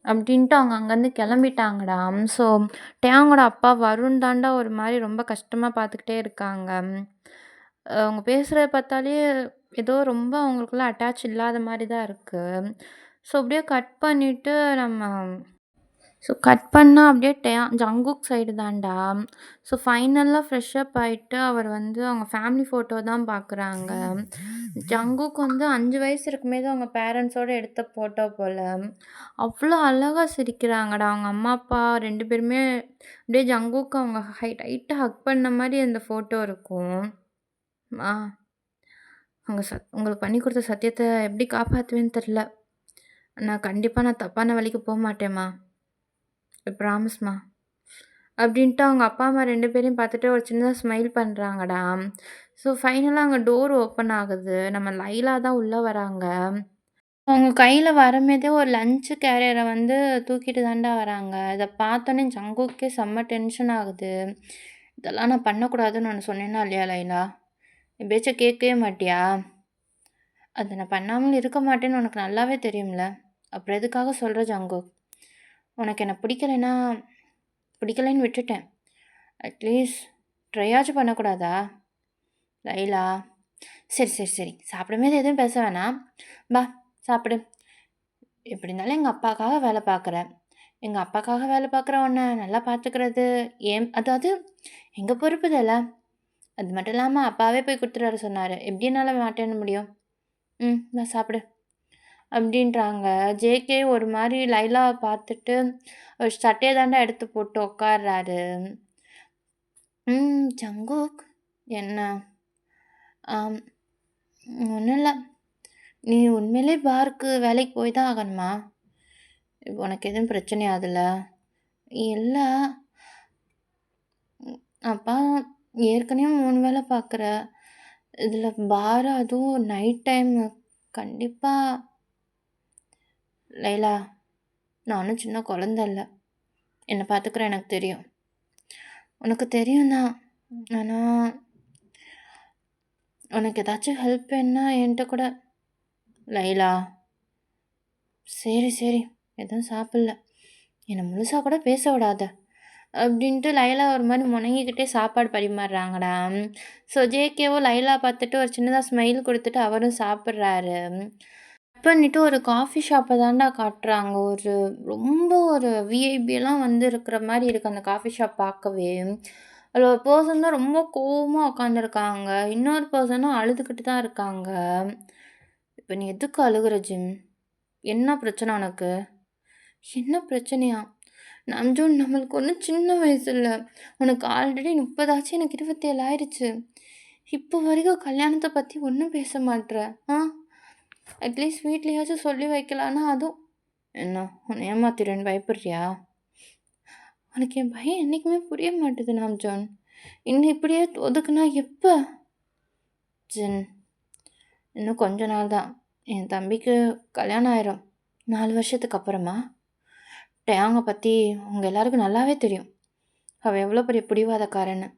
அப்படின்ட்டு அவங்க அங்கேருந்து கிளம்பிட்டாங்கடா. ஸோ டேயாங்கோட அப்பா வருண் தாண்டா ஒரு மாதிரி ரொம்ப கஷ்டமாக பார்த்துக்கிட்டே இருக்காங்க. அவங்க பேசுகிறத பார்த்தாலே ஏதோ ரொம்ப அவங்களுக்குள்ள அட்டாச் இல்லாத மாதிரி தான் இருக்குது. ஸோ அப்படியே கட் பண்ணிவிட்டு கட் பண்ணால் அப்படியே ஜங்குக் சைடு தான்டா. ஸோ ஃபைனலாக ஃப்ரெஷ்அப் ஆகிட்டு அவர் அவங்க ஃபேமிலி ஃபோட்டோ தான் பார்க்குறாங்க. ஜங்குக் 5 வயசு இருக்குமே தான் அவங்க பேரண்ட்ஸோடு எடுத்த ஃபோட்டோ போல். அவ்வளோ அழகாக சிரிக்கிறாங்கடா. அவங்க அம்மா அப்பா 2 பேருமே அப்படியே ஜங்குக்கு அவங்க டைட்டாக ஹக் பண்ண மாதிரி அந்த ஃபோட்டோ இருக்கும். அவங்க உங்களுக்கு பண்ணி கொடுத்த சத்தியத்தை எப்படி காப்பாற்றுவேன்னு தெரில. நான் தப்பான வழிக்கு போக மாட்டேம்மா. ப்ராமிஸ்மா. அப்படின்ட்டு அவங்க அப்பா அம்மா 2 பேரையும் பார்த்துட்டு ஒரு சின்னதாக ஸ்மைல் பண்ணுறாங்கடா. ஸோ ஃபைனலாக அங்கே டோர் ஓப்பன் ஆகுது. நம்ம லைலா தான் உள்ளே வராங்க. அவங்க கையில வரும்போதே ஒரு லஞ்ச் கேரியர வந்து தூக்கிட்டு தான்டா வராங்க. இத பார்த்தோனே ஜங்குக்கே செம்ம டென்ஷன் ஆகுது. இதெல்லாம் நான் பண்ணக்கூடாதுன்னு ஒண்ணு சொன்னேனா இல்லையா லைலா? என் பேச்ச கேட்கவே மாட்டியா? அத நான் பண்ணாமல் இருக்க மாட்டேன்னு உனக்கு நல்லாவே தெரியும்ல. அப்புறம் எதுக்காக சொல்ற ஜங்குக்? உனக்கு என்ன பிடிக்கலைன்னா பிடிக்கலைன்னு விட்டுட்டேன். அட்லீஸ்ட் ட்ரையாச்சும் பண்ணக்கூடாதா? லைலா. சரி, சரி, சரி. சாப்பிடும்போது எதுவும் பேச வேணாம். பா சாப்பிடு. எப்படி இருந்தாலும் எங்க அப்பாக்காக வேலை பார்க்குற. எங்க அப்பாக்காக வேலை பார்க்குற உன்ன நல்லா பார்த்துக்கிறது அதாவது எங்க பொறுப்பு இதுல. அது மட்டும் இல்லாம அப்பாவே போய் குடுத்துட்டு வர சொன்னாரு. எப்படி என்னால மாட்டேன்னு முடியும்? வா சாப்பிடு. அப்படின்றாங்க. ஜேகே ஒரு மாரி லைலாவ பார்த்துட்டு, ஒரு சட்டைய தாண்டா எடுத்து போட்டு உட்கார்றாரு. ஜங்குக். என்ன? ஆம். ஒண்ணும் இல்ல. நீ உண்மையிலே பாருக்கு வேலைக்கு போய் தான் ஆகணுமா? உனக்கு எதுவும் பிரச்சனை ஆகுதுல்ல? இல்ல. அப்பா ஏற்கனவே 3 வேலை பார்க்குற. இதில பார் அதுவும் நைட் டைம் கண்டிப்பா லைலா, நான் ஒன்னும் சின்ன குழந்த இல்ல. என்ன பார்த்துக்கிற எனக்கு தெரியும். உனக்கு தெரியும் தான். ஆனா, உனக்கு ஏதாச்சும் ஹெல்ப் வேணுனா என்ட்ட கூட லைலா. சரி, சரி. எதுவும் சாப்பிடல. என்ன முழுசா கூட பேச விடாத. அப்படின்ட்டு லைலா ஒரு மாரி முனங்கிக்கிட்டே சாப்பாடு பரிமாறுறாங்கடா. ஸோ ஜேகேவும் லைலா பார்த்துட்டு ஒரு சின்னதா ஸ்மைல் குடுத்துட்டு அவரும் சாப்பிடுறாரு. கட் பண்ணிட்டு ஒரு காஃபி ஷாப்ப தான்டா காட்டுறாங்க. ரொம்ப ஒரு விஐபிலாம் வந்து இருக்கிற மாரி இருக்கு அந்த காஃபி ஷாப் பார்க்கவே. அதில ஒரு பெர்சன் தான் ரொம்ப கோவமா உட்காந்துருக்காங்க. இன்னொரு பெர்சனும் அழுதுகிட்டு தான் இருக்காங்க. இப்ப நீ எதுக்கு அழுகுற ஜிம்? என்ன பிரச்சனை உனக்கு? என்ன பிரச்சனையா? நம்ஜூன் நம்மளுக்கு ஒன்றும் சின்ன வயசு இல்ல. உனக்கு ஆல்ரெடி 30 ஆச்சு. எனக்கு 27 ஆயிருச்சு. இப்போ வரைக்கும் கல்யாணத்த பத்தி ஒண்ணும் பேச மாட்ற. ஆ? அட்லீஸ்ட் வீட்லயாச்சும் சொல்லி வைக்கலான்னா அதுவும் என்ன உன்னை ஏமாத்திருவேன்னு பயப்படுறியா? உனக்கு என் பயம் என்னைக்குமே புரிய மாட்டுது நாம்ஜான். இன்னும் இப்படியே ஒதுக்குனா எப்ப? ஜின், இன்னும் கொஞ்ச நாள் தான். என் தம்பிக்கு கல்யாணம் ஆயிரும். 4 வருஷத்துக்கு அப்புறமா. டேங்க பத்தி உங்க எல்லாருக்கும் நல்லாவே தெரியும். அவன் எவ்வளோ பெரிய பிடிவாதக்காரன்னு.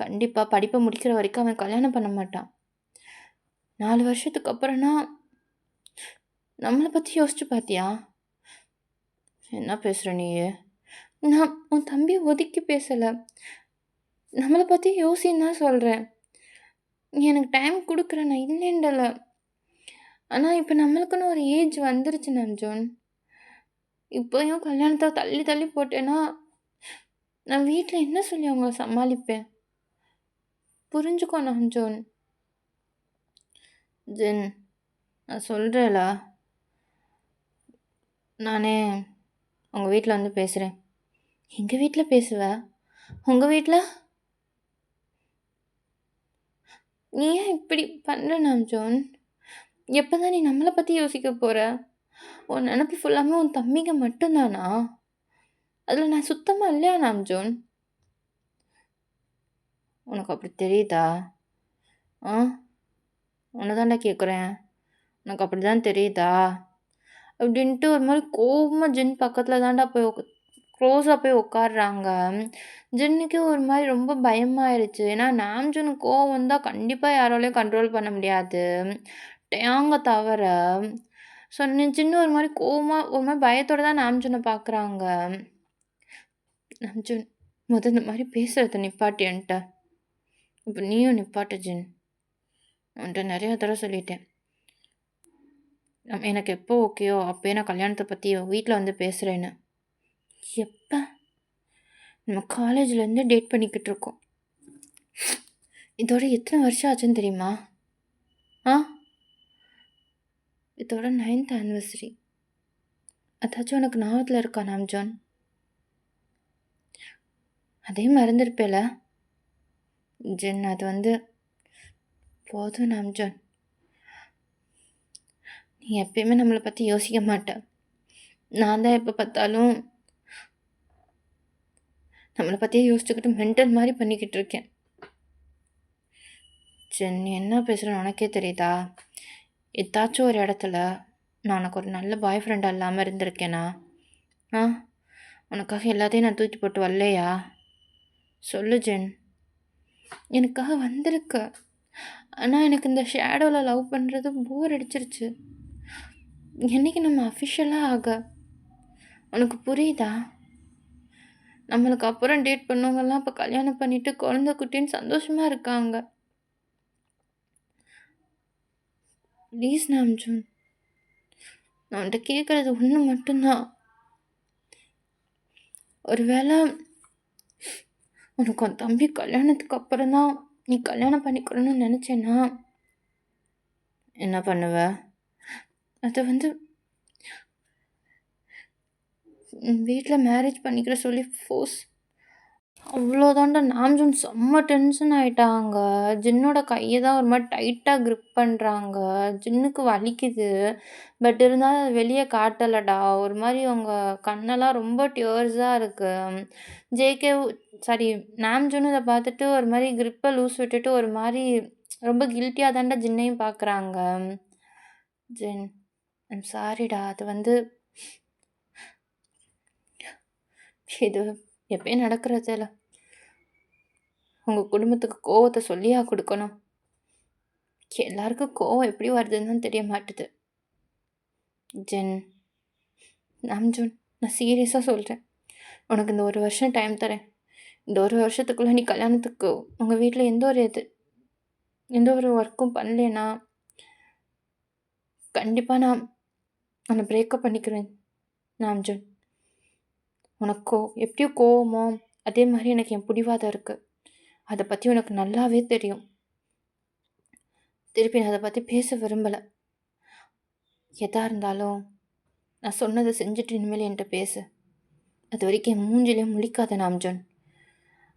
கண்டிப்பா படிப்பை முடிக்கிற வரைக்கும் அவன் கல்யாணம் பண்ண மாட்டான். 4 வருஷத்துக்கு அப்புறம்னா நம்மளை பத்தி யோசிச்சு பார்த்தியா? என்ன பேசுற நீயே? நான் உன் தம்பியை ஒதுக்கி பேசல. நம்மளை பத்தி யோசின்னு தான் சொல்றேன். நீ எனக்கு டைம் கொடுக்குற, நான் இல்லைன்றல. ஆனா இப்ப நம்மளுக்குன்னு ஒரு ஏஜ் வந்துருச்சு நம்ஜோன். இப்பயும் கல்யாணத்தை தள்ளி தள்ளி போட்டேன்னா நான் வீட்ல என்ன சொல்லி அவங்கள சமாளிப்பேன்? புரிஞ்சுக்கோ நம்ஜோன். ஜென், நான் சொல்றேன்ல, நானே உங்க வீட்ல வந்து பேசுறேன். எங்க வீட்ல பேசுவ? உங்க வீட்ல? நீ ஏன் இப்படி பண்ற நாம்ஜோன்? எப்பதான் நீ நம்மளை பத்தி யோசிக்க போற? உன் நினப்பு ஃபுல்லாமே உன் தம்பிங்க மட்டும்தானா? அதுல நான் சுத்தமா இல்லையா நாம்ஜோன்? உனக்கு அப்படி தெரியுதா? ஆ? உன்னதாண்டா கேட்குறேன். உனக்கு அப்படிதான் தெரியுதா? அப்படின்ட்டு ஒரு மாதிரி கோவமா ஜின் பக்கத்துல தாண்டா போய் க்ளோஸாக போய் உட்காடுறாங்க. ஜின்னுக்கே ஒரு மாதிரி ரொம்ப பயமாயிருச்சு. ஏன்னா நாம்ஜுனுக்கு கோவம் வந்தால் கண்டிப்பாக யாராலையும் கண்ட்ரோல் பண்ண முடியாது, டேங்க தவிர. ஸோ ஜின்னு ஒரு மாதிரி கோவமாக ஒரு மாதிரி பயத்தோட தான் நாம்ஜுனை பார்க்குறாங்க. நாம்ஜுன், இந்த மாதிரி பேசுகிறத நிப்பாட்டு என்கிட்ட. இப்போ நீயும் நிப்பாட்டு ஜின். உன்கிட்ட நிறைய தடவை சொல்லிட்டேன். எனக்கு எப்போ ஓகேயோ அப்போயே நான் கல்யாணத்தை பற்றி வீட்டில் வந்து பேசுகிறேன்னு. எப்போ? நம்ம காலேஜ்லேருந்து டேட் பண்ணிக்கிட்டு இருக்கோம். இதோட எத்தனை வருஷம் ஆச்சுன்னு தெரியுமா? ஆ? இதோட 9th ஆனிவர்சரி. அதாச்சும் உனக்கு ஞாபகத்தில் இருக்கா நாம்ஜான்? அதே மறந்துருப்பேல ஜென். அது வந்து போதும் நாம்ஜான். நீ எப்பயுமே நம்மளை பற்றி யோசிக்க மாட்டேன். நான் தான் எப்போ பார்த்தாலும் நம்மளை பற்றியே யோசிச்சுக்கிட்டு மென்டல் மாதிரி பண்ணிக்கிட்டு இருக்கேன். ஜென், நீ என்ன பேசுகிறேன்னு உனக்கே தெரியுதா? ஏதாச்சும் ஒரு இடத்துல நான் உனக்கு ஒரு நல்ல பாய் ஃப்ரெண்டாக இல்லாமல் இருந்திருக்கேனா? ஆ உனக்காக எல்லாத்தையும் நான் தூக்கி போட்டு வரலையா? சொல்லு ஜென். எனக்காக வந்திருக்க. ஆனால் எனக்கு இந்த ஷேடோவில் லவ் பண்ணுறது போர் அடிச்சிருச்சு. என்னைக்கு நம்ம அஃபிஷியலாக ஆக? உனக்கு புரியுதா? நம்மளுக்கு அப்புறம் டேட் பண்ணவங்கெல்லாம் இப்போ கல்யாணம் பண்ணிட்டு குழந்தை குட்டின்னு சந்தோஷமாக இருக்காங்க. ப்ளீஸ் நாம்ஜூன், நான் உன்கிட்ட கேட்குறது ஒன்று மட்டும்தான். ஒருவேளை உனக்கு உன் தம்பி கல்யாணத்துக்கு அப்புறம் தான் நீ கல்யாணம் பண்ணிக்கணும்னு நினச்சேன்னா என்ன பண்ணுவ? அதை வீட்டில் மேரேஜ் பண்ணிக்கிற சொல்லி ஃபோர்ஸ். அவ்வளோதான்டா. நாம்ஜூன் செம்ம டென்ஷன் ஆகிட்டாங்க. ஜின்னோட கையை தான் ஒரு மாதிரி டைட்டாக க்ரிப் பண்ணுறாங்க. ஜின்னுக்கு வலிக்குது. பட் இருந்தாலும் அது வெளியே காட்டலடா. ஒரு மாதிரி அவங்க கண்ணெல்லாம் ரொம்ப டியர்ஸாக இருக்குது. ஜேகே சாரி நாம்ஜூன் இதை பார்த்துட்டு ஒரு மாதிரி க்ரிப்பை லூஸ் விட்டுட்டு ஒரு மாதிரி ரொம்ப கில்ட்டியாக தான்டா ஜின்னையும் பார்க்குறாங்க. ஜின், ஐம் சாரிடா. அது இது எப்பயும் நடக்கிறதில்ல. உங்கள் குடும்பத்துக்கு கோவத்தை சொல்லியா கொடுக்கணும்? எல்லாருக்கும் கோவம் எப்படி வருதுன்னு தான் தெரிய மாட்டுது. ஜென், நாம்ஜூன், நான் சீரியஸாக சொல்கிறேன். உனக்கு இந்த 1 வருஷம் டைம் தரேன். இந்த 1 வருஷத்துக்குள்ளே நீ கல்யாணத்துக்கு உங்கள் வீட்டில் எந்த ஒரு ஒர்க்கும் பண்ணலேன்னா கண்டிப்பாக நான் உன்னை பிரேக்கப் பண்ணிக்கிறேன். நாம்ஜூன், உனக்கோ எப்படியோ கோவமோ அதே மாதிரி எனக்கு என் பிடிவாதம் இருக்குது. அதை பற்றி உனக்கு நல்லாவே தெரியும். திருப்பி நான் அதை பற்றி பேச விரும்பலை. எதாக இருந்தாலும் நான் சொன்னதை செஞ்சுட்டு இனிமேல் என்கிட்ட பேசு. அது வரைக்கும் என் மூஞ்சிலே முழிக்காத நாம்ஜூன்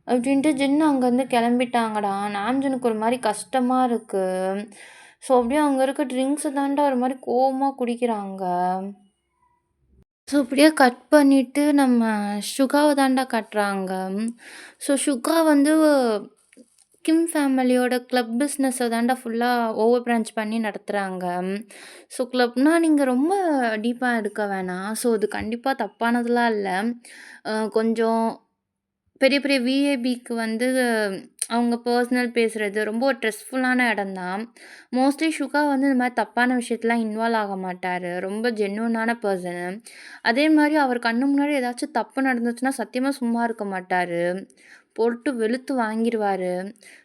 அப்படின்ட்டு ஜின்னு அங்கேருந்து கிளம்பிட்டாங்கடா. நாம்ஜூனுக்கு ஒரு மாதிரி கஷ்டமாக இருக்குது. ஸோ அப்படியே அங்கே இருக்க ட்ரிங்க்ஸை தாண்டா ஒரு மாதிரி கோவமாக குடிக்கிறாங்க. ஸோ அப்படியே கட் பண்ணிவிட்டு நம்ம சுகாவை தாண்டா காட்டுறாங்க. ஸோ சுகா கிம் ஃபேமிலியோட கிளப் பிஸ்னஸை தாண்டா ஃபுல்லாக ஓவர் பிரான்ச் பண்ணி நடத்துகிறாங்க. ஸோ கிளப்னால் நீங்கள் ரொம்ப டீப்பாக எடுக்க வேணாம். ஸோ அது கண்டிப்பாக தப்பானதெலாம் இல்லை. கொஞ்சம் பெரிய பெரிய விஐபிக்கு அவங்க பர்சனல் பேசுகிறது ரொம்ப ஒரு ஸ்ட்ரெஸ்ஃபுல்லான இடம்தான். மோஸ்ட்லி சுகா இந்த மாதிரி தப்பான விஷயத்துலாம் இன்வால்வ் ஆக மாட்டார். ரொம்ப ஜென்யூனான பர்சனு. அதே மாதிரி அவர் கண்ணு முன்னாடி ஏதாச்சும் தப்பு நடந்துச்சுன்னா சத்தியமாக சும்மா இருக்க மாட்டார். போட்டு வெளுத்து வாங்கிடுவார்.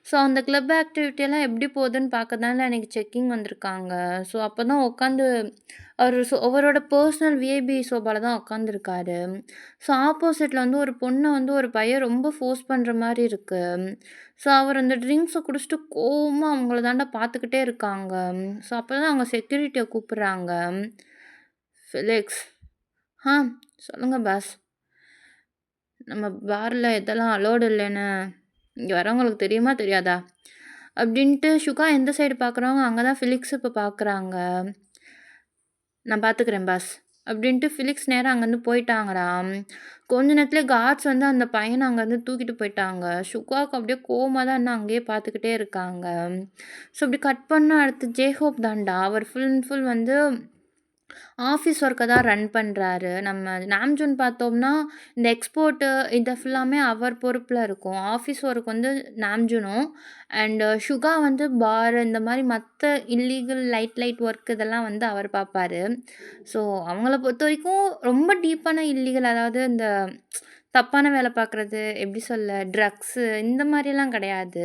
ஸோ அந்த கிளப் ஆக்டிவிட்டியெல்லாம் எப்படி போகுதுன்னு பார்க்க தானே எனக்கு செக்கிங் வந்திருக்காங்க. ஸோ அப்போ தான் உட்காந்து அவரோட பர்சனல் விஐபி சோபாவில் தான் உட்காந்துருக்காரு. ஸோ ஆப்போசிட்டில் ஒரு பொண்ணை ஒரு பையன் ரொம்ப ஃபோர்ஸ் பண்ணுற மாதிரி இருக்குது. ஸோ அவர் அந்த ட்ரிங்க்ஸை குடிச்சிட்டு கோவமாக அவங்கள தாண்டா பார்த்துக்கிட்டே இருக்காங்க. ஸோ அப்போ தான் அவங்க செக்யூரிட்டியை கூப்பிட்றாங்க. ஃபிலிக்ஸ், சொல்லுங்கள் பாஸ். நம்ம பாரில் எதெல்லாம் அலோடு இல்லைன்னு இங்கே வரவங்களுக்கு தெரியுமா தெரியாதா? அப்படின்ட்டு சுகா எந்த சைடு பார்க்குறாங்க அங்கே தான் ஃபிலிக்ஸ் இப்போ பார்க்குறாங்க. நான் பார்த்துக்கிறேன் பாஸ் அப்படின்ட்டு ஃபிலிக்ஸ் நேரம் அங்கேருந்து போயிட்டாங்கடா. கொஞ்ச நேரத்துலேயே கார்ட்ஸ் அந்த பையனை அங்கேருந்து தூக்கிட்டு போயிட்டாங்க. சுகாவுக்கு அப்படியே கோவமாக தான் இன்னும் அங்கேயே பார்த்துக்கிட்டே இருக்காங்க. ஸோ அப்படி கட் பண்ண அடுத்து ஜேஹோப் தான்டா. அவர் ஃபுல் அண்ட் ஃபுல் ஆஃபீஸ் ஒர்க்கை தான் ரன் பண்ணுறாரு. நம்ம நாம்ஜூன் பார்த்தோம்னா இந்த எக்ஸ்போர்ட்டு இது ஃபுல்லாமே அவர் பொறுப்பில் இருக்கும். ஆஃபீஸ் ஒர்க் நாம்ஜூனும் அண்டு சுகா பார் இந்த மாதிரி மற்ற இல்லீகல் லைட் ஒர்க் இதெல்லாம் அவர் பார்ப்பார். ஸோ அவங்கள பொறுத்த வரைக்கும் ரொம்ப டீப்பான இல்லீகல், அதாவது இந்த தப்பான வேலை பார்க்குறது, எப்படி சொல்ல, ட்ரக்ஸு இந்த மாதிரிலாம் கிடையாது.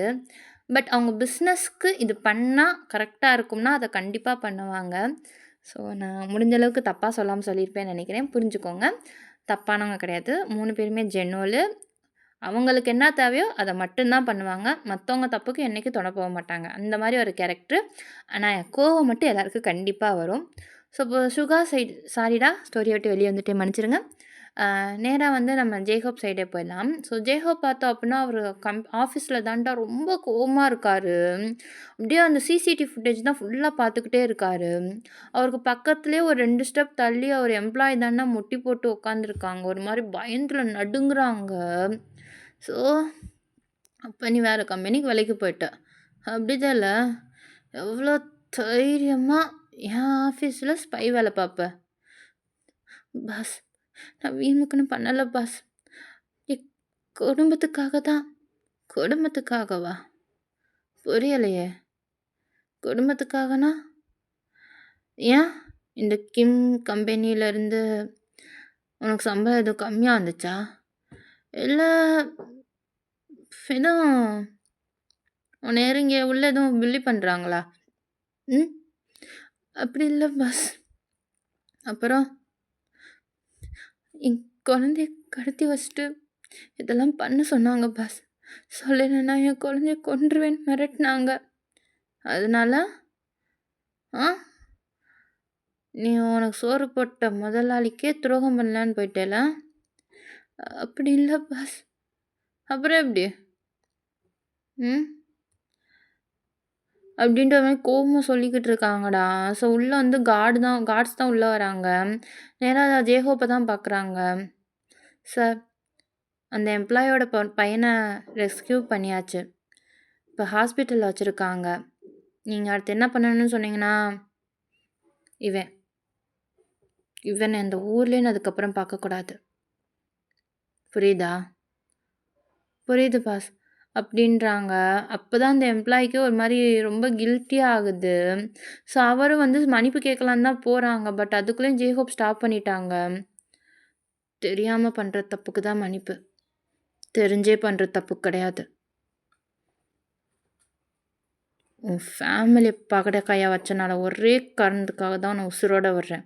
பட் அவங்க பிஸ்னஸ்க்கு இது பண்ணால் கரெக்டாக இருக்கும்னா அதை கண்டிப்பாக பண்ணுவாங்க. ஸோ நான் முடிஞ்ச அளவுக்கு தப்பாக சொல்லாமல் சொல்லியிருப்பேன்னு நினைக்கிறேன். புரிஞ்சுக்கோங்க. தப்பானவங்க கிடையாது. 3 பேருமே ஜென்யூனு. அவங்களுக்கு என்ன தேவையோ அதை மட்டும்தான் பண்ணுவாங்க. மற்றவங்க தப்புக்கு என்றைக்கும் துணை போக மாட்டாங்க. அந்த மாதிரி ஒரு கேரக்டரு. ஆனால் கோவம் மட்டும் எல்லாருக்கும் கண்டிப்பாக வரும். ஸோ இப்போ சுகா சைடு சாரிடா, ஸ்டோரியை விட்டு வெளியே வந்துட்டே மன்னிச்சிடுங்க. நேராக நம்ம ஜேஹோப் சைடே போயிடலாம். ஸோ ஜேஹோப் பார்த்தோம் அப்படின்னா அவர் ஆஃபீஸில் தாண்டா ரொம்ப கோவமாக இருக்கார். அப்படியே அந்த சிசிடிவி ஃபுட்டேஜ் தான் ஃபுல்லாக பார்த்துக்கிட்டே இருக்கார். அவருக்கு பக்கத்துலேயே ஒரு 2 ஸ்டெப் தள்ளி அவர் எம்ப்ளாயி தாண்டா முட்டி போட்டு உட்காந்துருக்காங்க. ஒரு மாதிரி பயத்தில் நடுங்குறாங்க. ஸோ அப்போ நீ வேறு கம்பெனிக்கு வேலைக்கு போயிட்ட அப்படிதான் இல்லை? எவ்வளோ தைரியமாக என் ஆஃபீஸில் ஸ்பை வேலை பார்ப்ப பாஸ். நான் வீமுக்குன்னு பண்ணலை பாஸ். என் குடும்பத்துக்காக தான். குடும்பத்துக்காகவா? புரியலையே. குடும்பத்துக்காகனா ஏன் இந்த கிம் கம்பெனியிலேருந்து உனக்கு சம்பளம் எதுவும் கம்மியாக வந்துச்சா? இல்லை எதுவும் உன்னை இங்கே உள்ள எதுவும் பில்லி பண்ணுறாங்களா? ம் அப்படி இல்லை பாஸ். அப்புறம் என் குழந்தைய கடத்தி வச்சுட்டு இதெல்லாம் பண்ண சொன்னாங்க பாஸ். சொல்லலைன்னா என் குழந்தைய கொன்றுவேன்னு மிரட்டினாங்க. அதனால நீ உனக்கு சோறு போட்ட முதலாளிக்கே துரோகம் பண்ணலான்னு போயிட்டேல? அப்படி இல்லை பாஸ். அப்புறம் எப்படி? அப்படின்ற மாதிரி கோபமாக சொல்லிக்கிட்டு இருக்காங்கடா. ஸோ உள்ளே வந்து கார்ட்ஸ் தான் உள்ளே வராங்க. நேராக ஜேஹோப்பை தான் பார்க்குறாங்க. சார், அந்த எம்ப்ளாயோட பையனை ரெஸ்கியூ பண்ணியாச்சு. இப்போ ஹாஸ்பிட்டலில் வச்சுருக்காங்க. நீங்கள் அடுத்து என்ன பண்ணணும்னு சொன்னீங்கன்னா, இவனை இந்த ஊர்லேன்னு அதுக்கப்புறம் பார்க்கக்கூடாது. புரியுதா? புரியுது பாஸ் அப்படின்றாங்க. அப்போ தான் அந்த எம்ப்ளாய்க்கு ஒரு மாதிரி ரொம்ப கில்ட்டியாக ஆகுது. ஸோ அவரும் வந்து மன்னிப்பு கேட்கலான்னு தான் போகிறாங்க. பட் அதுக்குள்ளேயும் ஜேஹோப் ஸ்டாப் பண்ணிட்டாங்க. தெரியாமல் பண்ணுற தப்புக்கு தான் மன்னிப்பு, தெரிஞ்சே பண்ணுற தப்பு கிடையாது. உன் ஃபேமிலி பகடைக்காயாக வச்சனால ஒரே காரணத்துக்காக தான் நான் உசுரோட வர்றேன்.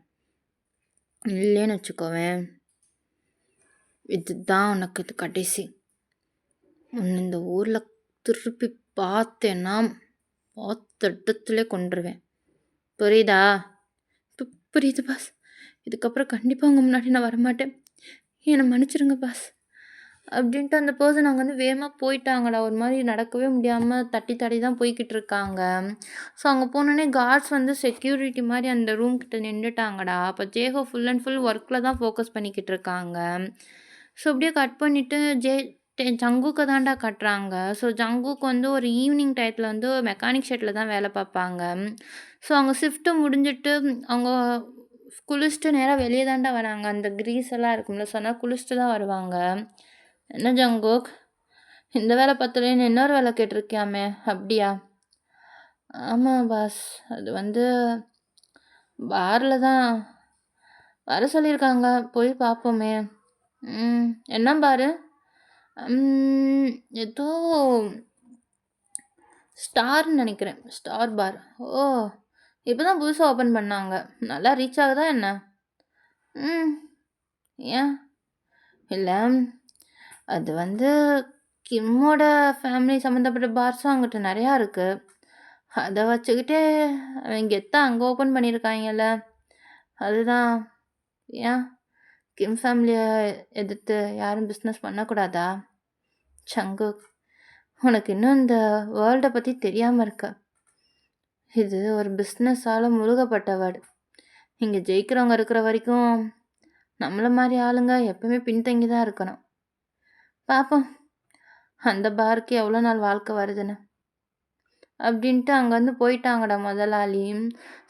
இல்லைன்னு வச்சுக்கோவேன், இதுதான் உனக்கு இது கடைசி. உன்னை இந்த ஊரில் திருப்பி பார்த்தேன்னா பார்த்த இடத்துல கொண்டுருவேன். புரியுதா? புரியுது பாஸ். இதுக்கப்புறம் கண்டிப்பாக உங்கள் முன்னாடி நான் வரமாட்டேன். என்னை மன்னிச்சிருங்க பாஸ் அப்படின்ட்டு அந்த பர்சன் அங்கே வந்து வேகமாக போயிட்டாங்கடா. ஒரு மாதிரி நடக்கவே முடியாமல் தட்டி தட்டி தான் போய்கிட்டு இருக்காங்க. ஸோ அங்கே போனோடனே கார்ட்ஸ் வந்து செக்யூரிட்டி மாதிரி அந்த ரூம் கிட்ட நின்றுட்டாங்கடா. அப்போ ஜேஹோ ஃபுல் அண்ட் ஃபுல் ஒர்க்கில் தான் ஃபோக்கஸ் பண்ணிக்கிட்டு இருக்காங்க. ஸோ அப்படியே கட் பண்ணிவிட்டு ஜங்குக்கு தான்டா கட்டுறாங்க. ஸோ ஜங்குக்கு வந்து ஒரு ஈவினிங் டயத்தில் வந்து மெக்கானிக் ஷெட்டில் தான் வேலை பார்ப்பாங்க. ஸோ அவங்க ஷிஃப்ட்டு முடிஞ்சிட்டு அவங்க குளிச்சுட்டு நேராக வெளியே தாண்டா வராங்க. அந்த க்ரீஸ் எல்லாம் இருக்கும்ல, சொன்னால் குளிச்சுட்டு தான் வருவாங்க. என்ன ஜங்குக், இந்த வேலை பத்தலைன்னு இன்னொரு வேலை கேட்டிருக்கியாமே, அப்படியா? ஆமாம் பாஸ், அது வந்து பாரில் தான் வர சொல்லியிருக்காங்க, போய் பார்ப்போமே. என்ன பாரு? ஏதோ ஸ்டார்ன்னு நினைக்கிறேன், ஸ்டார் பார். ஓ, இப்போ தான் புதுசாக ஓப்பன் பண்ணாங்க. நல்லா ரீச் ஆகுதா என்ன? ஏன் இல்லை, அது வந்து கிம்மோட ஃபேமிலி சம்மந்தப்பட்ட பார்ஸும் அங்கிட்ட நிறையா இருக்குது. அதை வச்சுக்கிட்டே அவங்க கெத்தாக அங்கே ஓப்பன் பண்ணியிருக்காங்கல்ல, அதுதான். ஏன் கிம் ஃபேமிலியை எதிர்த்து யாரும் பிஸ்னஸ் பண்ணக்கூடாதா? சங்குக், உனக்கு இன்னும் இந்த வேர்ல்டை பற்றி தெரியாமல் இருக்க. இது ஒரு பிஸ்னஸால் முழுகப்பட்ட வேர்டு. இங்கே ஜெயிக்கிறவங்க இருக்கிற வரைக்கும் நம்மளை மாதிரி ஆளுங்க எப்பவுமே பின்தங்கி தான் இருக்கணும். பார்ப்போம் அந்த பாருக்கு எவ்வளோ நாள் வாழ்க்கை வருதுன்னு அப்படின்ட்டு அங்கேருந்து போயிட்டாங்கடா முதலாளி.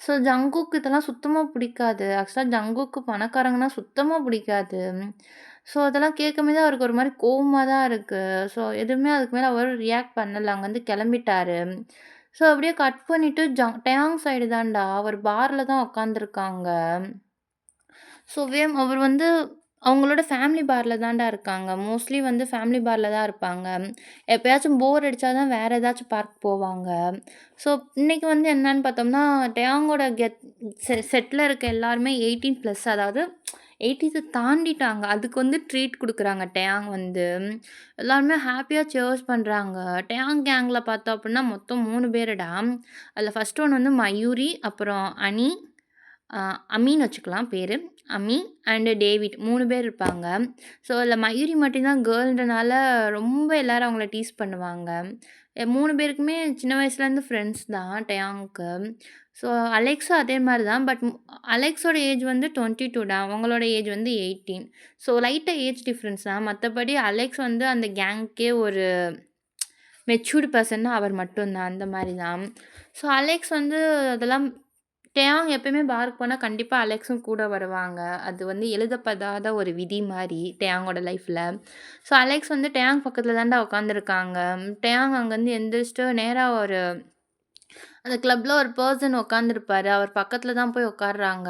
ஸோ ஜங்குக்கு இதெல்லாம் சுத்தமாக பிடிக்காது. ஆக்சுவலாக ஜங்குக்கு பணக்காரங்கன்னா சுத்தமாக பிடிக்காது. ஸோ அதெல்லாம் கேட்கும்போது தான் அவருக்கு ஒரு மாதிரி கோவமாக தான் இருக்குது. ஸோ எதுவுமே அதுக்கு மேலே அவர் ரியாக்ட் பண்ணலை, அங்கேருந்து கிளம்பிட்டாரு. ஸோ அப்படியே கட் பண்ணிவிட்டு டயாங் சைடு தான்டா, அவர் பாரில் தான் உட்காந்துருக்காங்க. ஸோ அவர் வந்து அவங்களோட ஃபேமிலி பாரில் தான்டா இருக்காங்க. மோஸ்ட்லி வந்து ஃபேமிலி பாரில் தான் இருப்பாங்க. எப்போயாச்சும் போர் அடித்தா தான் வேறு ஏதாச்சும் பார்க் போவாங்க. ஸோ இன்றைக்கி வந்து என்னன்னு பார்த்தோம்னா, டயாங்கோட செட்டில் இருக்க எல்லாருமே 18+, அதாவது 80 தாண்டிட்டாங்க. அதுக்கு வந்து ட்ரீட் கொடுக்குறாங்க டயாங் வந்து. எல்லாருமே ஹாப்பியாக சேர்ஸ் பண்ணுறாங்க. டயாங் கேங்கில் பார்த்தோம் அப்படின்னா மொத்தம் 3 பேருடா. அதில் ஃபஸ்ட் ஒன் வந்து மயூரி, அப்புறம் அனி, அமீன் வச்சுக்கலாம் பேர். அமி அண்டு டேவிட் 3 பேர் இருப்பாங்க. ஸோ அதில் மயூரி மட்டும்தான் கேர்ள்ன்றனால ரொம்ப எல்லோரும் அவங்கள டீஸ் பண்ணுவாங்க. 3 பேருக்குமே சின்ன வயசுலேருந்து ஃப்ரெண்ட்ஸ் தான் டயாங்க்கு. ஸோ அலெக்ஸும் அதே மாதிரி தான். பட் அலெக்ஸோட ஏஜ் வந்து 22டா, அவங்களோட ஏஜ் வந்து 18. ஸோ லைட்டாக ஏஜ் டிஃப்ரென்ஸ் தான். மற்றபடி அலெக்ஸ் வந்து அந்த கேங்க்கே ஒரு மெச்சூர்டு பர்சன்னா அவர் மட்டும்தான், அந்த மாதிரி தான். ஸோ அலெக்ஸ் வந்து அதெல்லாம் டேயாங் எப்பயுமே பாருக்கு போனா கண்டிப்பா அலெக்ஸும் கூட வருவாங்க. அது வந்து எழுதப்படாத ஒரு விதி மாரி டேயாங்கோட லைஃப்ல. ஸோ அலெக்ஸ் வந்து டேயாங் பக்கத்துல தான்டா உட்காந்துருக்காங்க. டேயாங் அங்கருந்து எந்திரிச்சுட்டு நேரா ஒரு அந்த கிளப்ல ஒரு பெர்சன் உட்காந்துருப்பாரு. அவர் பக்கத்துல தான் போய் உட்கார்றாங்க.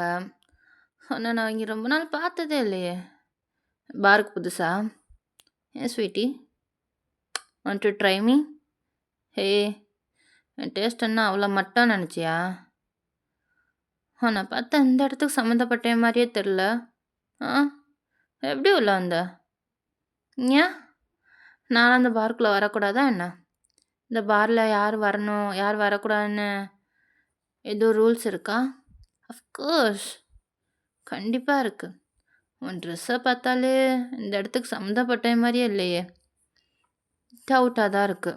ஆனா நான் இங்க ரொம்ப நாள் பார்த்ததே இல்லையே! பாருக்கு புதுசா? ஏன் sweetie? Want to try me? Hey! என் டேஸ்ட் என்ன அவ்வளோ மட்டம்னு நெனச்சியா? நான் பார்த்தா இந்த இடத்துக்கு சம்மந்தப்பட்ட மாரியே தெர்ல. ஆ? எப்படி உள்ள வந்த? ஏன்? நான்லாம் அந்த பார்க்குள்ள வரக்கூடாதா என்ன? இந்த பார்ல யார் வரணும், யார் வரக்கூடாதுன்னு எதுவும் ரூல்ஸ் இருக்கா? அஃப்கோர்ஸ். கண்டிப்பா இருக்கு. உன் ட்ரெஸ்ஸ பார்த்தாலே இந்த இடத்துக்கு சம்மந்தப்பட்ட மாரியே இல்லையே! டவுட்டா தான் இருக்கு.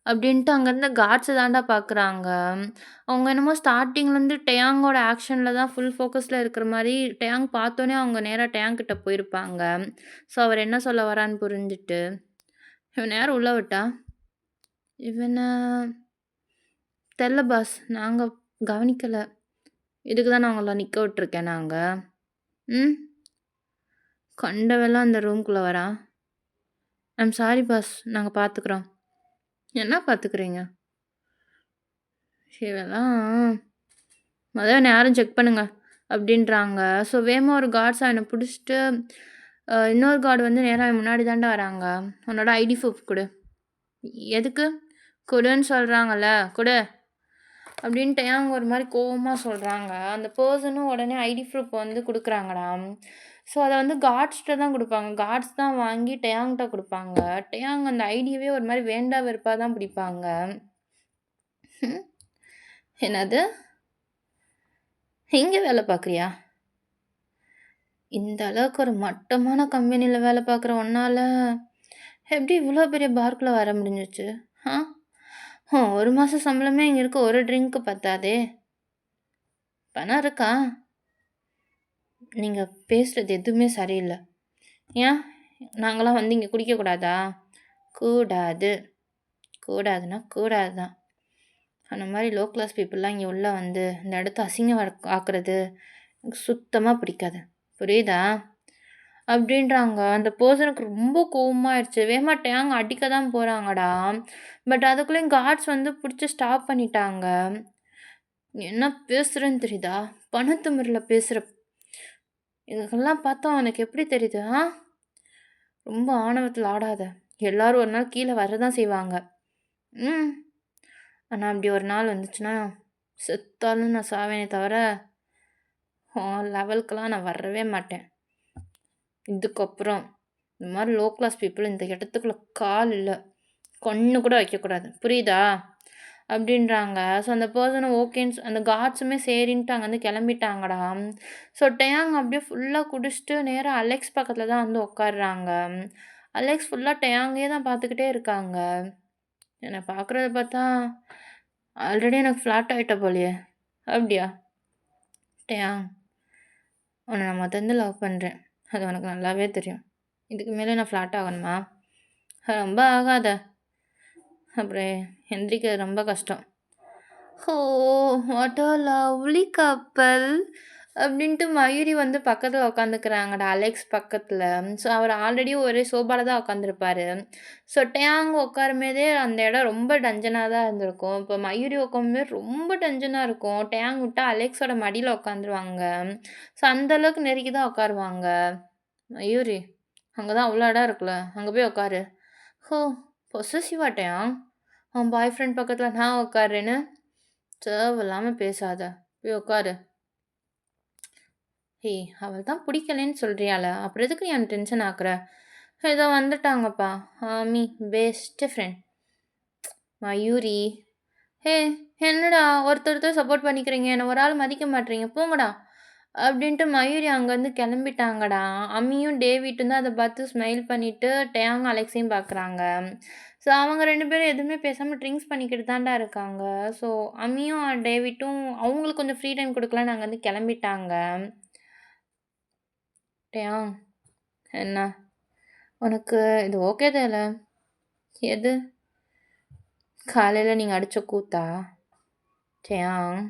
அப்படின்ட்டு அங்க இருந்த கார்ட்ஸ தான்டா பார்க்குறாங்க. அவங்க என்னமோ ஸ்டார்ட்டிங்லேருந்து டேயாங்கோட ஆக்ஷன்ல தான் ஃபுல் ஃபோக்கஸ்ல இருக்கிற மாரி, டேயாங் பார்த்தோனே அவங்க நேரா டேயாங் கிட்ட போயிருப்பாங்க. ஸோ அவர் என்ன சொல்ல வரான்னு புரிஞ்சுட்டு, "இவன யார் உள்ள விட்டா?" "இவன தெர்ல பாஸ். நாங்க கவனிக்கல. இதுக்கு தான் உங்கள நிக்க விட்டுருக்கேன் நாங்க." "ம். கண்டவன்லாம் அந்த ரூம்குள்ள வரான்." "I'm sorry boss. நாங்க பார்த்துக்குறோம்." "என்ன பார்த்துக்கிறீங்க?" "இவன்லாம் மொத என்ன யாருன்னு செக் பண்ணுங்க." அப்படின்றாங்க. ஸோ வேகமா ஒரு கார்ட்ஸ் அவன புடிச்சுட்டு, இன்னொரு கார்டு வந்து நேரா என் முன்னாடி தான்டா வராங்க. "உன்னோட ஐடி ப்ரூஃப் குடு." "எதுக்கு?" "குடுன்னு சொல்றாங்கல்ல, குடு." அப்படின்ட்டு அவங்க ஒரு மாரி கோவமா சொல்றாங்க. அந்த பெர்சனும் உடனே ஐடி ப்ரூஃப் வந்து குடுக்குறாங்கடா. ஸோ அத வந்து கார்ட்ஸ்ட்ட தான் குடுப்பாங்க. கார்ட்ஸ் தான் வாங்கி டேயாங்ட்ட குடுப்பாங்க. டேயாங் அந்த ஐடியவே ஒரு மாரி வேண்டா வெறுப்பா தான் பிடிப்பாங்க. ம். "என்னது? இங்க வேல பார்க்குறியா? இந்த அளவுக்கு ஒரு மட்டமான கம்பெனில வேல பார்க்குற உன்னால, எப்படி இவ்ளோ பெரிய பார்க்குள்ள வர முடிஞ்சுச்சு? ஆ? 1 மாச சம்பளமே இங்க இருக்க ஒரு ட்ரிங்க்கு பத்தாதே! பணம் இருக்கா? நீங்க பேசுறது எதுவுமே சரியில்ல. ஏன்? நாங்கலாம் வந்து இங்க குடிக்கக்கூடாதா? கூடாது. கூடாதுன்னா கூடாது தான். அந்த மாரி லோ கிளாஸ் பீப்பிள்லாம் இங்க உள்ள வந்து இந்த இடத்த ஆக்குறது எனக்கு சுத்தமா பிடிக்காது. புரியுதா? அப்படின்றாங்க. அந்த பெர்சனுக்கு ரொம்ப கோவமாயிடுச்சு. வேகமா டேங் அடிக்க தான் போறாங்கடா. பட் அதுக்குள்ளயும் கார்ட்ஸ் வந்து புடிச்சு ஸ்டாப் பண்ணிட்டாங்க. "நீ என்ன பேசுறன்னு தெரியுதா? பணத்திமிருல பேசுற. இதுக்கெல்லாம் பார்த்தா உனக்கு எப்படி தெரியுது? ஆ? ரொம்ப ஆணவத்துல ஆடாத. எல்லாரும் ஒரு நாள் கீழ வரதான் செய்வாங்க. ம். ஆனா அப்படி ஒரு நாள் வந்துச்சுன்னா, செத்தாலும் நான் சாவேனே தவிர, உன் லெவலுக்கெல்லாம் நான் வரவே மாட்டேன். இதுக்கப்புறம் இந்த மாரி லோ கிளாஸ் பீப்பிள் இந்த இடத்துக்குள்ள கால் இல்ல. கண்ணு கூட வைக்கக்கூடாது. புரியுதா?" அப்படின்றாங்க. ஸோ அந்த பெர்சனும் ஓகேன்னு அந்த கார்ட்ஸுமே சரின்ட்டு அங்கேருந்து கிளம்பிட்டாங்கடா. ஸோ டேயாங் அப்படியே ஃபுல்லா குடிச்சுட்டு நேரா அலெக்ஸ் பக்கத்துல தான் வந்து உட்கார்றாங்க. அலெக்ஸ் ஃபுல்லா டேயாங்கே தான் பார்த்துக்கிட்டே இருக்காங்க. என்ன பார்க்குறத பார்த்தா, ஆல்ரெடி எனக்கு ஃப்ளாட் ஆயிட்ட போலயே! அப்படியா? டேயாங், உன்ன நான் மொதந்து லவ் பண்றேன். அது உனக்கு நல்லாவே தெரியும். இதுக்கு மேல நான் ஃப்ளாட் ஆகணுமா? ரொம்ப ஆகாத. அப்புறம் எந்திரிக்கிறது ரொம்ப கஷ்டம். "ஓ! வாட் அ லவ்லி கப்பிள்" அப்படின்ட்டு மயூரி வந்து பக்கத்துல உட்காந்துக்கிறாங்கடா, அலெக்ஸ் பக்கத்துல. ஸோ அவர் ஆல்ரெடி ஒரே சோபால தான் உட்காந்துருப்பாரு. ஸோ டேயாங் உட்காரும்போதே அந்த இடம் ரொம்ப டஞ்சனா தான் இருந்திருக்கும். இப்போ மயூரி உட்காரும்போது ரொம்ப டஞ்சனா இருக்கும். டேயாங் விட்டா அலெக்ஸோட மடியில உட்காந்துருவாங்க. ஸோ அந்த அளவுக்கு நெருக்கி தான் உட்காருவாங்க. "மயூரி, அங்க தான் அவ்ளோ இடம் இருக்குல்ல, அங்க போய் உட்காரு." "ஹோ! பொசசிவா டேயாங்? உன் பாய் ஃப்ரெண்ட் பக்கத்துல நான் உட்கார்றேன்னு?" "தேவையில்லாம பேசாத. போய் உட்காரு." "ஏய்! அவள தான் புடிக்கலேன்னு சொல்றியால, அப்புறம் எதுக்கு நீ என்ன டென்ஷன் ஆக்குற?" "இதோ வந்துட்டாங்கப்பா. ஆமி பெஸ்ட் ஃப்ரெண்ட்." "மயூரி." "ஏய்! என்னடா ஒருத்தர் ஒருத்தர் சப்போர்ட் பண்ணிக்கிறீங்க. என்ன ஒரு ஆள் மதிக்க மாட்றீங்க. போங்கடா." அப்படின்ட்டு மயூரி அங்கருந்து கெளம்பிட்டாங்கடா. அம்மியும் டேவிட்டும் தான் அத பார்த்து ஸ்மைல் பண்ணிட்டு டேயாங், அலெக்ஸையும் பார்க்குறாங்க. ஸோ அவங்க 2 பேரும் எதுவுமே பேசாம ட்ரிங்க்ஸ் பண்ணிக்கிட்டு தான்டா இருக்காங்க. ஸோ அம்மியும் டேவிட்டும் அவங்களுக்கு கொஞ்சம் ஃப்ரீ டைம் குடுக்கலான்னு அங்கருந்து கெளம்பிட்டாங்க. "டேயாங், என்ன? உனக்கு இது ஓகே தான?" "எது?" "காலையில நீங்க அடிச்ச கூத்தா?" "டேயாங்,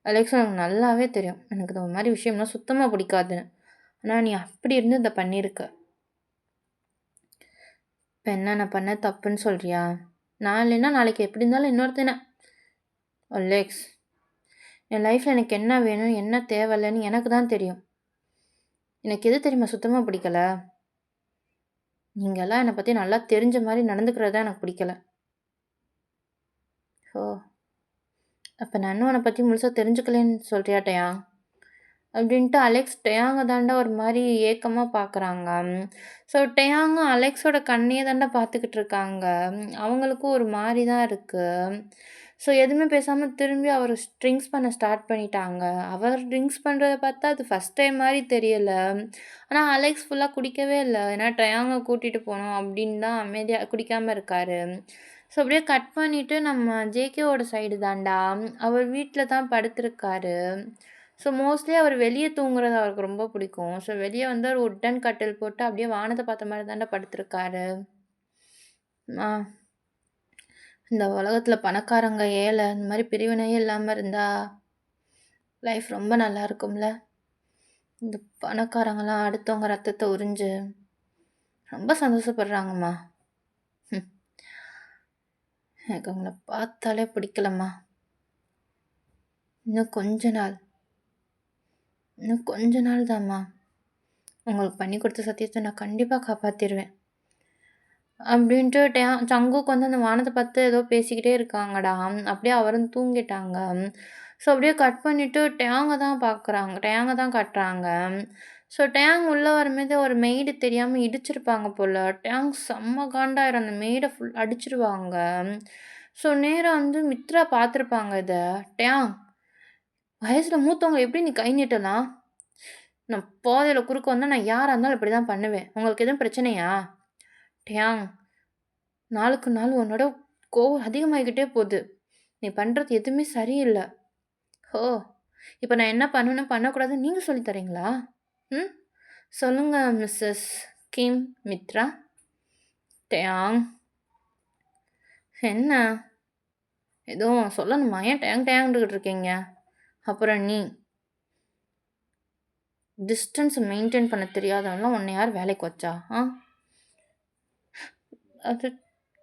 அலெக்ஸ் உனக்கு நல்லாவே தெரியும். எனக்கு இந்த மாரி விஷயம்லாம் சுத்தமா பிடிக்காதுன்னு. ஆனா நீ அப்படி இருந்து இத பண்ணியிருக்க. இப்ப என்ன நான் பண்ண தப்புன்னு சொல்றியா? நான் இல்லைன்னா நாளைக்கு எப்படி இருந்தாலும் இன்னொருத்தன அலெக்ஸ், என் லைஃப்ல எனக்கு என்ன வேணும், என்ன தேவையில்லன்னு எனக்கு தான் தெரியும். எனக்கு எது தெரியுமா சுத்தமா பிடிக்கல? நீங்கலாம் என்ன பத்தி நல்லா தெரிஞ்ச மாரி நடந்துக்கிறது தான் எனக்கு பிடிக்கல. ஓ! அப்ப நான் இன்னும் உன்ன பத்தி முழுசா தெரிஞ்சுக்கலன்னு சொல்றியா டயான்? அப்படின்ட்டு அலெக்ஸ் டயாங்க தாண்டா ஒரு மாரி ஏக்கமா பார்க்குறாங்க. ஸோ டயாங்க அலெக்ஸோட கண்ணையே தாண்டா பார்த்துக்கிட்டு இருக்காங்க. அவங்களுக்கும் ஒரு மாரி தான் இருக்கு. ஸோ எதுவுமே பேசாம திரும்பி அவரு ட்ரிங்க்ஸ் பண்ண ஸ்டார்ட் பண்ணிட்டாங்க. அவர் ட்ரிங்க்ஸ் பண்றத பார்த்தா அது ஃபர்ஸ்ட் டைம் மாரி தெரியல. ஆனா அலெக்ஸ் ஃபுல்லா குடிக்கவே இல்ல. ஏன்னா டயாங்க கூட்டிட்டு போணும் அப்படின்னு தான் அமைதியா குடிக்காம இருக்காரு. ஸோ அப்படியே கட் பண்ணிட்டு நம்ம ஜேகேவோட சைடு தான்டா. அவர் வீட்ல தான் படுத்திருக்காரு. ஸோ மோஸ்ட்லி அவர் வெளிய தூங்குறது அவருக்கு ரொம்ப பிடிக்கும். ஸோ வெளிய வந்து ஒரு வுட்டன் கட்டில் போட்டு அப்படியே வானத்த பார்த்த மாரி தான்டா படுத்திருக்காரு. ஆ இந்த உலகத்துல பணக்காரங்க, ஏழை இந்த மாரி பிரிவினையே இல்லாம இருந்தா லைஃப் ரொம்ப நல்லா இருக்கும்ல. இந்த பணக்காரங்கலாம் அடுத்தவங்க ரத்தத்த உறிஞ்சு ரொம்ப சந்தோஷப்படுறாங்கம்மா. ம். எனக்கு அவங்கள பார்த்தாலே பிடிக்கலம்மா. இன்னும் கொஞ்ச நாள் இன்னும் கொஞ்ச நாள் தாம்மா. உங்களுக்கு பண்ணி கொடுத்த சத்தியத்த நான் கண்டிப்பா காப்பாத்திருவேன். அப்படின்ட்டு சங்குக்கு வந்து அந்த வானத்த பார்த்து ஏதோ பேசிக்கிட்டே இருக்காங்கடா. அப்படியே அவரும் தூங்கிட்டாங்க. ஸோ அப்படியே கட் பண்ணிட்டு டேங்க தான் பார்க்குறாங்க. டேங்க தான் காட்டுறாங்க. ஸோ டேங் உள்ள வரும்போது ஒரு மெய்டு தெரியாம இடிச்சிருப்பாங்க போல. டேங் செம்ம காண்டாயிரும். அந்த மெய்ட ஃபுல் அடிச்சிருவாங்க. ஸோ நேரா வந்து மித்ரா பார்த்துருப்பாங்க இத. டேங் வயசுல மூத்தவங்க எப்படி நீ கை நீட்டலாம்? நான் பாதையில குறுக்க வந்தா நான் யாரா இருந்தாலும் இப்படிதான் பண்ணுவேன். உங்களுக்கு எதுவும் பிரச்சனையா? டேங் நாளுக்கு நாள் உன்னோட கோவம் அதிகமாகிக்கிட்டே போகுது. நீ பண்றது எதுவுமே சரியில்ல. ஓ! இப்ப நான் என்ன பண்ணணும், பண்ணக்கூடாதுன்னு நீங்க சொல்லி தர்றீங்களா? ம். சொல்லுங்க மிஸ்ஸஸ் கிம் மித்ரா. டயாங். என்ன? எதுவும் சொல்லணுமா? ஏன் டயாங் டயாங்ன்னுகிட்டு இருக்கீங்க? அப்புறம் நீ டிஸ்டன்ஸ் மெயின்டெயின் பண்ண தெரியாதவன்லாம் உன்ன யார் வேலைக்கு வச்சா? அது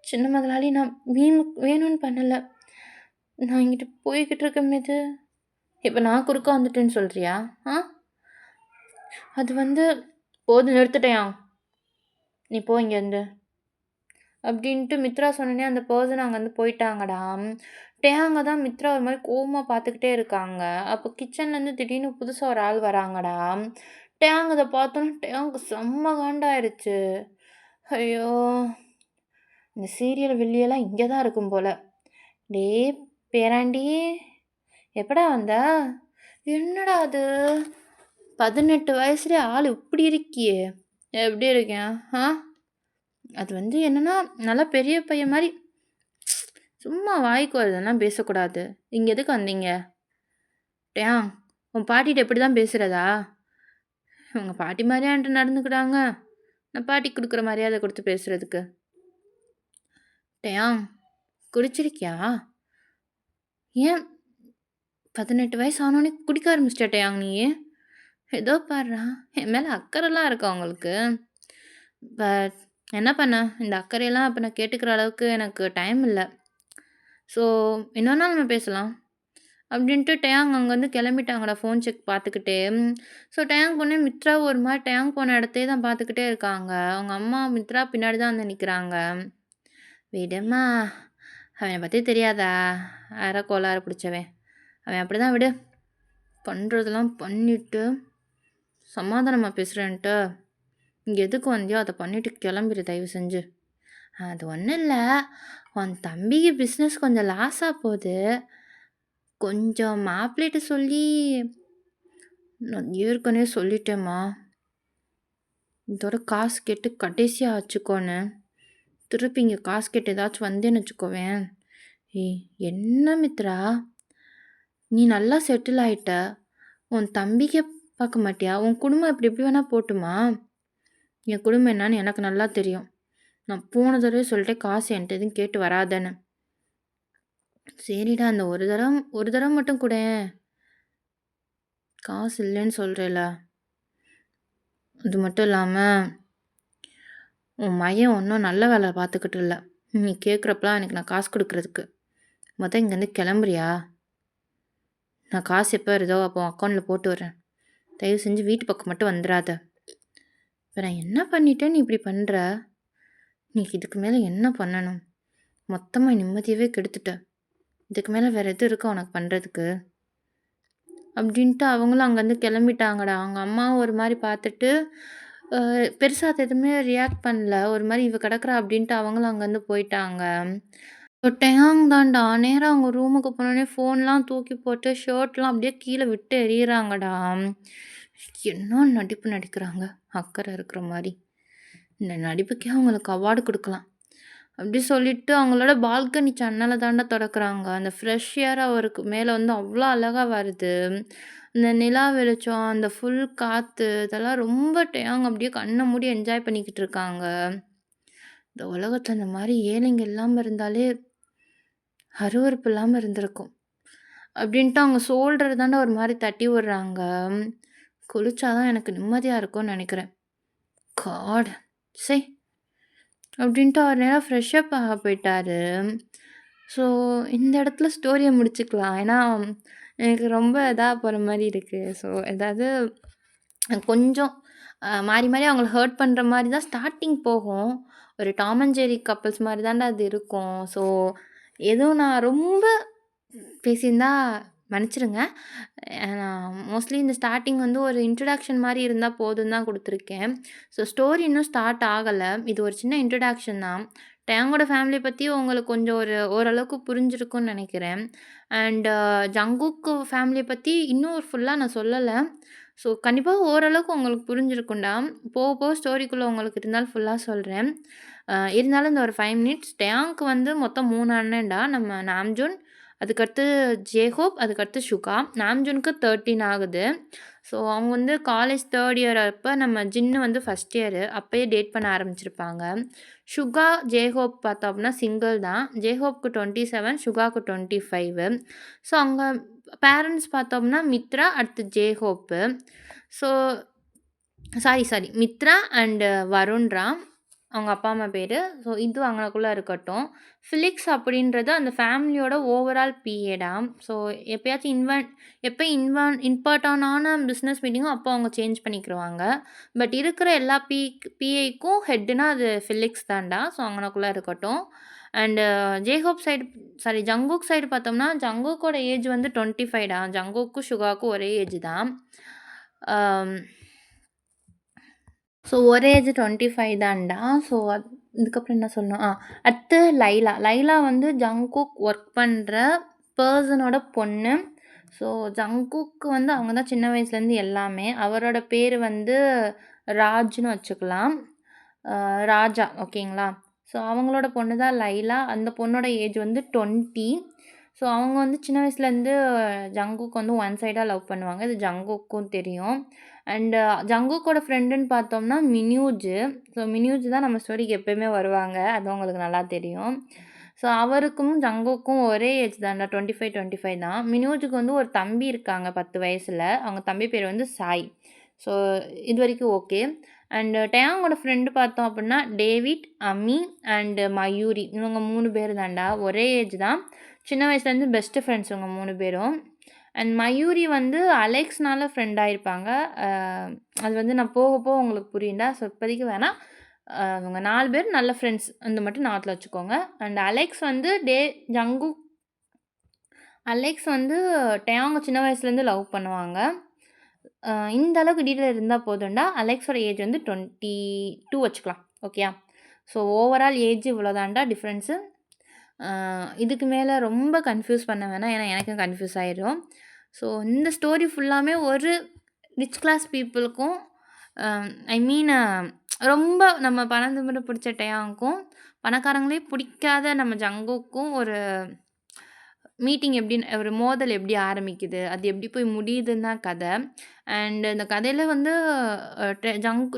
சின்ன முதலாளி நான் வேணும்னு பண்ணல. நான் இங்கிட்டு போய்க்கிட்டு இருக்கும்போது இப்ப நான் குறுக்க வந்துட்டேன்னு சொல்றியா? ஆ? அது வந்து போதும் நிறுத்துட்டயாம். நீ போ இங்கேருந்து. அப்படின்ட்டு மித்ரா சொன்னோனே அந்த பெர்சன் அங்கேருந்து போயிட்டாங்கடா. டேயாங்க தான் மித்ரா ஒரு மாரி கோவமா பார்த்துக்கிட்டே இருக்காங்க. அப்போ கிச்சன்லேருந்து திடீர்னு புதுசா ஒரு ஆள் வராங்கடா. டேயாங் இத பார்த்தோனே டேயாங்க்கு செம்ம காண்டாயிருச்சு. ஐயோ! இந்த சீரியல் வில்லியெல்லாம் இங்கே தான் இருக்கும் போல. டேய் பேராண்டி எப்படா வந்த? என்னடா அது 18 வயசுலயே ஆள் இப்படி இருக்கியே! எப்படி இருக்கேன்? அது வந்து என்னன்னா, நல்லா பெரிய பையன் மாரி சும்மா வாய்க்கு வரதெல்லாம் பேசக்கூடாது. இங்க எதுக்கு வந்தீங்க? டேயாங் உன் பாட்டிட்ட இப்படி தான் பேசுறதா? உங்க பாட்டி மாரியா என்ட்ட நடந்துக்கிறாங்க? நான் பாட்டிக்கு குடுக்குற மரியாதை குடுத்து பேசுறதுக்கு. டேயாங் குடிச்சிருக்கியா? ஏன் 18 வயசு ஆனோனே குடிக்க ஆரம்பிச்சிட்டியா டேயாங் நீ? ஏதோ பார்றா! என் மேல அக்கறைலாம் இருக்கா உங்களுக்கு? பட் என்ன பண்ண? இந்த அக்கறையெல்லாம் இப்ப நான் கேட்டுக்கிற அளவுக்கு எனக்கு டைம் இல்ல. ஸோ இன்னொரு நாள் நம்ம பேசலாம். அப்படின்ட்டு டேயாங் அங்கேருந்து கிளம்பிட்டாங்கடா ஃபோன் செக் பார்த்துக்கிட்டே. ஸோ டேயாங் பொண்ணு மித்ரா ஒரு மாரி டேயாங் போன இடத்தையே தான் பார்த்துக்கிட்டே இருக்காங்க. அவங்க அம்மா மித்ரா பின்னாடி தான் வந்து நிற்கிறாங்க. விடும்மா அவனை பற்றி தெரியாதா? அரை கோளாறு பிடிச்சவன். அவன் அப்படிதான் விடு. பண்ணுறதெல்லாம் பண்ணிட்டு சமாதானமா பேசுகிறேன்ட்டு இங்கே எதுக்கு வந்தியோ அதை பண்ணிட்டு கிளம்பிடு தயவு செஞ்சு. அது ஒன்றும் இல்லை, உன் தம்பிக்கு பிஸ்னஸ் கொஞ்சம் லாஸாக போகுது. கொஞ்சம் மாப்பிள்ளைகிட்ட சொல்லி நான் ஏற்கனவே சொல்லிட்டேம்மா. இதோட காசு கேட்டு கடைசியாக வச்சுக்கோன்னு. திருப்பி இங்கே காசு கேட்டு ஏதாச்சும் வந்தேன்னு வச்சுக்கோவேன். ஏய் என்ன மித்ரா, நீ நல்லா செட்டில் ஆயிட்ட. உன் தம்பிக்கே பார்க்க மாட்டியா? உன் குடும்பம் எப்படி எப்படி வேணால் போட்டுமா? என் குடும்பம் என்னன்னு எனக்கு நல்லா தெரியும். நான் போன தடவை சொல்லிட்டேன் காசு என்கிட்ட எதுவும் கேட்டு வராதேன்னு. சரிடா அந்த ஒரு தடவை மட்டும் கூடேன். காசு இல்லைன்னு சொல்கிறேல. அது மட்டும் இல்லாம, உன் மகன் ஒன்றும் நல்ல வேலை பார்த்துக்கிட்டு இல்லை. நீ கேட்குறப்பலாம் எனக்கு நான் காசு கொடுக்குறதுக்கு. இங்கேருந்து கிளம்புறியா? நான் காசு எப்போ வருதோ அப்போ அக்கௌண்ட்டில் போட்டு விட்றேன். தயவு செஞ்சு வீட்டு பக்கம் மட்டும் வந்துடாத. இப்போ நான் என்ன பண்ணிட்டேன் நீ இப்படி பண்ணுற? நீ இதுக்கு மேலே என்ன பண்ணணும்? மொத்தமாக நிம்மதியவே கெடுத்துட்ட. இதுக்கு மேலே வேறு எது இருக்கா உனக்கு பண்ணுறதுக்கு? அப்படின்ட்டு அவங்களும் அங்கேருந்து கிளம்பிட்டாங்கடா. அவங்க அம்மாவும் ஒரு மாதிரி பார்த்துட்டு பெருசா அது எதுவுமே ரியாக்ட் பண்ணல. ஒரு மாதிரி இவ கிடக்குறா அப்படின்ட்டு அவங்களும் அங்கேருந்து போயிட்டாங்க. டேங் தான்டா. நேரா அவங்க ரூமுக்கு போனோனே ஃபோன்லாம் தூக்கி போட்டு ஷர்ட்லாம் அப்படியே கீழே விட்டு எறிகிறாங்கடா. என்ன நடிப்பு நடிக்கிறாங்க அக்கறை இருக்கிற மாதிரி. இந்த நடிப்புக்கே அவங்களுக்கு அவார்டு கொடுக்கலாம். அப்படி சொல்லிட்டு அவங்களோட பால்கனி ஜன்னலை தாண்டா திறக்கிறாங்க. அந்த ஃப்ரெஷ் ஏர் அவருக்கு மேலே வந்து அவ்வளோ அழகாக வருது. இந்த நிலா வெளிச்சம், அந்த ஃபுல் காற்று இதெல்லாம் ரொம்ப டேங் அப்படியே கண்ணை மூடி என்ஜாய் பண்ணிக்கிட்டு இருக்காங்க. இந்த உலகத்தில் இந்த மாதிரி ஏழைங்க இல்லாமல் இருந்தாலே அருவருப்பு இல்லாமல் இருந்திருக்கும் அப்படின்ட்டு அவங்க சோல்டர் தாண்டா ஒரு மாதிரி தட்டி விடுறாங்க. குளிச்சாதான் எனக்கு நிம்மதியாக இருக்கும்னு நினைக்கிறேன். காட் சே அப்படின்ட்டு அவர் நேரம் ஃப்ரெஷ்அப் ஆக போயிட்டாரு. ஸோ இந்த இடத்துல ஸ்டோரியை முடிச்சுக்கலாம். ஏன்னா எனக்கு ரொம்ப இதாக போகிற மாதிரி இருக்குது. ஸோ ஏதாவது கொஞ்சம் மாறி மாறி அவங்கள ஹர்ட் பண்ணுற மாதிரி தான் ஸ்டார்டிங் போகும். ஒரு டாம் அண்ட் ஜெர்ரி கப்புள்ஸ் மாதிரி தாண்டா அது இருக்கும். ஸோ எதுவும் நான் ரொம்ப பேசியிருந்தா மன்னிச்சிடுங்க. நான் மோஸ்ட்லி இந்த ஸ்டார்டிங் வந்து ஒரு இன்ட்ரடக்ஷன் மாதிரி இருந்தால் போதும் தான் கொடுத்துருக்கேன். ஸோ ஸ்டோரி இன்னும் ஸ்டார்ட் ஆகலை. இது ஒரு சின்ன இன்ட்ரடக்ஷன் தான். டேங்கோட ஃபேமிலி பற்றி உங்களுக்கு கொஞ்சம் ஓரளவுக்கு புரிஞ்சிருக்கும்னு நினைக்கிறேன். அண்ட் ஜங்குக்கு ஃபேமிலியை பற்றி இன்னும் ஃபுல்லாக நான் சொல்லலை. ஸோ கண்டிப்பாக ஓரளவுக்கு உங்களுக்கு புரிஞ்சிருக்கும்டா. போக போக ஸ்டோரிக்குள்ளே உங்களுக்கு இருந்தாலும் ஃபுல்லாக சொல்கிறேன். இருந்தாலும் இந்த ஒரு 5 மினிட்ஸ் டேங்க்கு வந்து மொத்தம் 3 அண்ணன்டா. நம்ம நாம்ஜூன், அதுக்கடுத்து ஜேஹோப், அதுக்கடுத்து ஷுகா. நாம்ஜூனுக்கு 13 ஆகுது. ஸோ அவங்க வந்து காலேஜ் 3rd இயர் அப்போ நம்ம ஜின்னு வந்து ஃபஸ்ட் இயரு. அப்போயே டேட் பண்ண ஆரம்பிச்சிருப்பாங்க. ஷுகா, ஜேஹோப் பார்த்தோம் அப்படின்னா சிங்கிள் தான். ஜேஹோப்க்கு 27, ஷுகாவுக்கு 25. ஸோ அவங்க பேரண்ட்ஸ் பார்த்தோம்னா மித்ரா, அடுத்து ஜேஹோப்பு. ஸோ சாரி மித்ரா அண்டு வருண்ரா அவங்க அப்பா அம்மா பேர். ஸோ இது அவங்களுக்குள்ளே இருக்கட்டும். ஃபிலிக்ஸ் அப்படின்றது அந்த ஃபேமிலியோட ஓவரால் பிஏடா. ஸோ எப்போயாச்சும் இம்பார்ட்டண்டான பிஸ்னஸ் மீட்டிங்கோ அப்போ அவங்க சேஞ்ச் பண்ணிக்கிருவாங்க. பட் இருக்கிற எல்லா பிஐக்கும் ஹெட்டுனா அது ஃபிலிக்ஸ் தான்டா. ஸோ அவங்களுக்குள்ளே இருக்கட்டும். And J-Hope side Jungkook side பார்த்தோம்னா ஜங்குக்கோட ஏஜ் வந்து 25டா. ஜங்குக்கும் ஷுகாவுக்கும் ஒரே ஏஜ் தான். ஸோ ஒரே ஏஜ் 25 தான்டா. ஸோ இதுக்கப்புறம் என்ன சொல்லணும்? அடுத்து லைலா வந்து ஜங்குக் ஒர்க் பண்ணுற பர்சனோட பொண்ணு. ஸோ ஜங்குக்கு வந்து அவங்க தான் சின்ன வயசுலேருந்து எல்லாமே. அவரோட பேர் வந்து ராஜ்னு வச்சுக்கலாம். ராஜா ஓகேங்களா? ஸோ அவங்களோட பொண்ணு தான் லைலா. அந்த பொண்ணோட ஏஜ் வந்து 20. ஸோ அவங்க வந்து சின்ன வயசுலேருந்து ஜங்குக் வந்து ஒன் சைடாக லவ் பண்ணுவாங்க. இது ஜங்குக்கும் தெரியும். அண்டு ஜங்குக்கோட ஃப்ரெண்டுன்னு பார்த்தோம்னா மினியூஜ். ஸோ மினியூஜ் தான் நம்ம ஸ்டோரிக்கு எப்போயுமே வருவாங்க. அது உங்களுக்கு நல்லா தெரியும். ஸோ அவருக்கும் ஜங்குக்கும் ஒரே ஏஜ் தான்டா. 25 தான். மினியூஜுக்கு வந்து ஒரு தம்பி இருக்காங்க 10 வயசில். அவங்க தம்பி பேர் வந்து சாய். ஸோ இது வரைக்கும் ஓகே. அண்டு டேங்கோட ஃப்ரெண்டு பார்த்தோம் அப்படின்னா டேவிட், அம்மி அண்டு மயூரி. இவங்க 3 பேர் தான்டா. ஒரே ஏஜ் தான். சின்ன வயசுலேருந்து பெஸ்ட்டு ஃப்ரெண்ட்ஸ் இவங்க 3 பேரும். அண்ட் மயூரி வந்து அலெக்ஸ்னால ஃப்ரெண்ட் ஆகிருப்பாங்க. அது வந்து நான் போக போக உங்களுக்கு புரியுண்டா. ஸோ இப்போதைக்கு வேணாம். அவங்க 4 பேர் நல்ல ஃப்ரெண்ட்ஸ் அந்த மட்டும் ஞாபகத்தில் வச்சுக்கோங்க. அண்ட் அலெக்ஸ் வந்து அலெக்ஸ் வந்து டேங்க சின்ன வயசுலேருந்து லவ் பண்ணுவாங்க. இந்த அளவுக்கு டீட்டெயில் இருந்தால் போதும்டா. அலெக்ஸோட ஏஜ் வந்து 22 வச்சுக்கலாம். ஓகேயா? ஸோ ஓவரால் ஏஜ் இவ்வளோதான்டா டிஃப்ரென்ஸு. இதுக்கு மேலே ரொம்ப கன்ஃப்யூஸ் பண்ண வேணாம். ஏன்னா எனக்கும் கன்ஃப்யூஸ் ஆயிடும். ஸோ இந்த ஸ்டோரி ஃபுல்லாமே ஒரு ரிச் கிளாஸ் பீப்புளுக்கும் ஐ மீன் ரொம்ப நம்ம பணம் திமிரு பிடிச்ச டேயாங்க்கும் பணக்காரங்களே பிடிக்காத நம்ம ஜங்குக்கும் ஒரு மீட்டிங் ஒரு மோதல் எப்படி ஆரம்பிக்குது, அது எப்படி போய் முடியுதுன்னு தான் கதை. அண்ட் இந்த கதையில் வந்து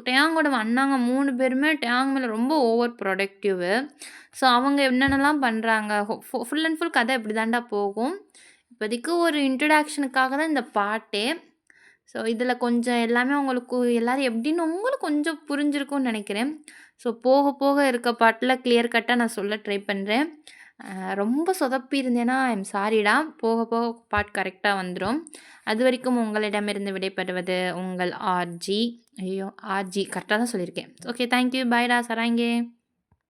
டேயாங்கோட அண்ணாங்க 3 பேருமே டேயாங் மேலே ரொம்ப ஓவர் ப்ரொடக்டிவு. ஸோ அவங்க என்னென்னலாம் பண்ணுறாங்க ஃபுல் அண்ட் ஃபுல் கதை இப்படி தாண்டா போகும். இப்போதைக்கு ஒரு இன்ட்ரடக்ஷனுக்காக தான் இந்த பாட்டே. ஸோ இதில கொஞ்சம் எல்லாமே உங்களுக்கு எல்லாரும் எப்படின்னு உங்களுக்கு கொஞ்சம் புரிஞ்சிருக்கும்னு நெனைக்கிறேன். ஸோ போக போக இருக்க பாட்டுல கிளியர் கட்டா நான் சொல்ல ட்ரை பண்றேன். ரொம்ப சொதப்பியிருந்தேன்னா ஐ எம் சாரிடா. போக போக பாட்டு கரெக்ட்டா வந்துரும். அதுவரைக்கும் உங்களிடமிருந்து விடைபெறுவது உங்கள் ஆர்ஜி. ஐயோ! ஆர்ஜி கரெக்ட்டா தான் சொல்லியிருக்கேன். Okay thank you. பாய்டா சராங்கே.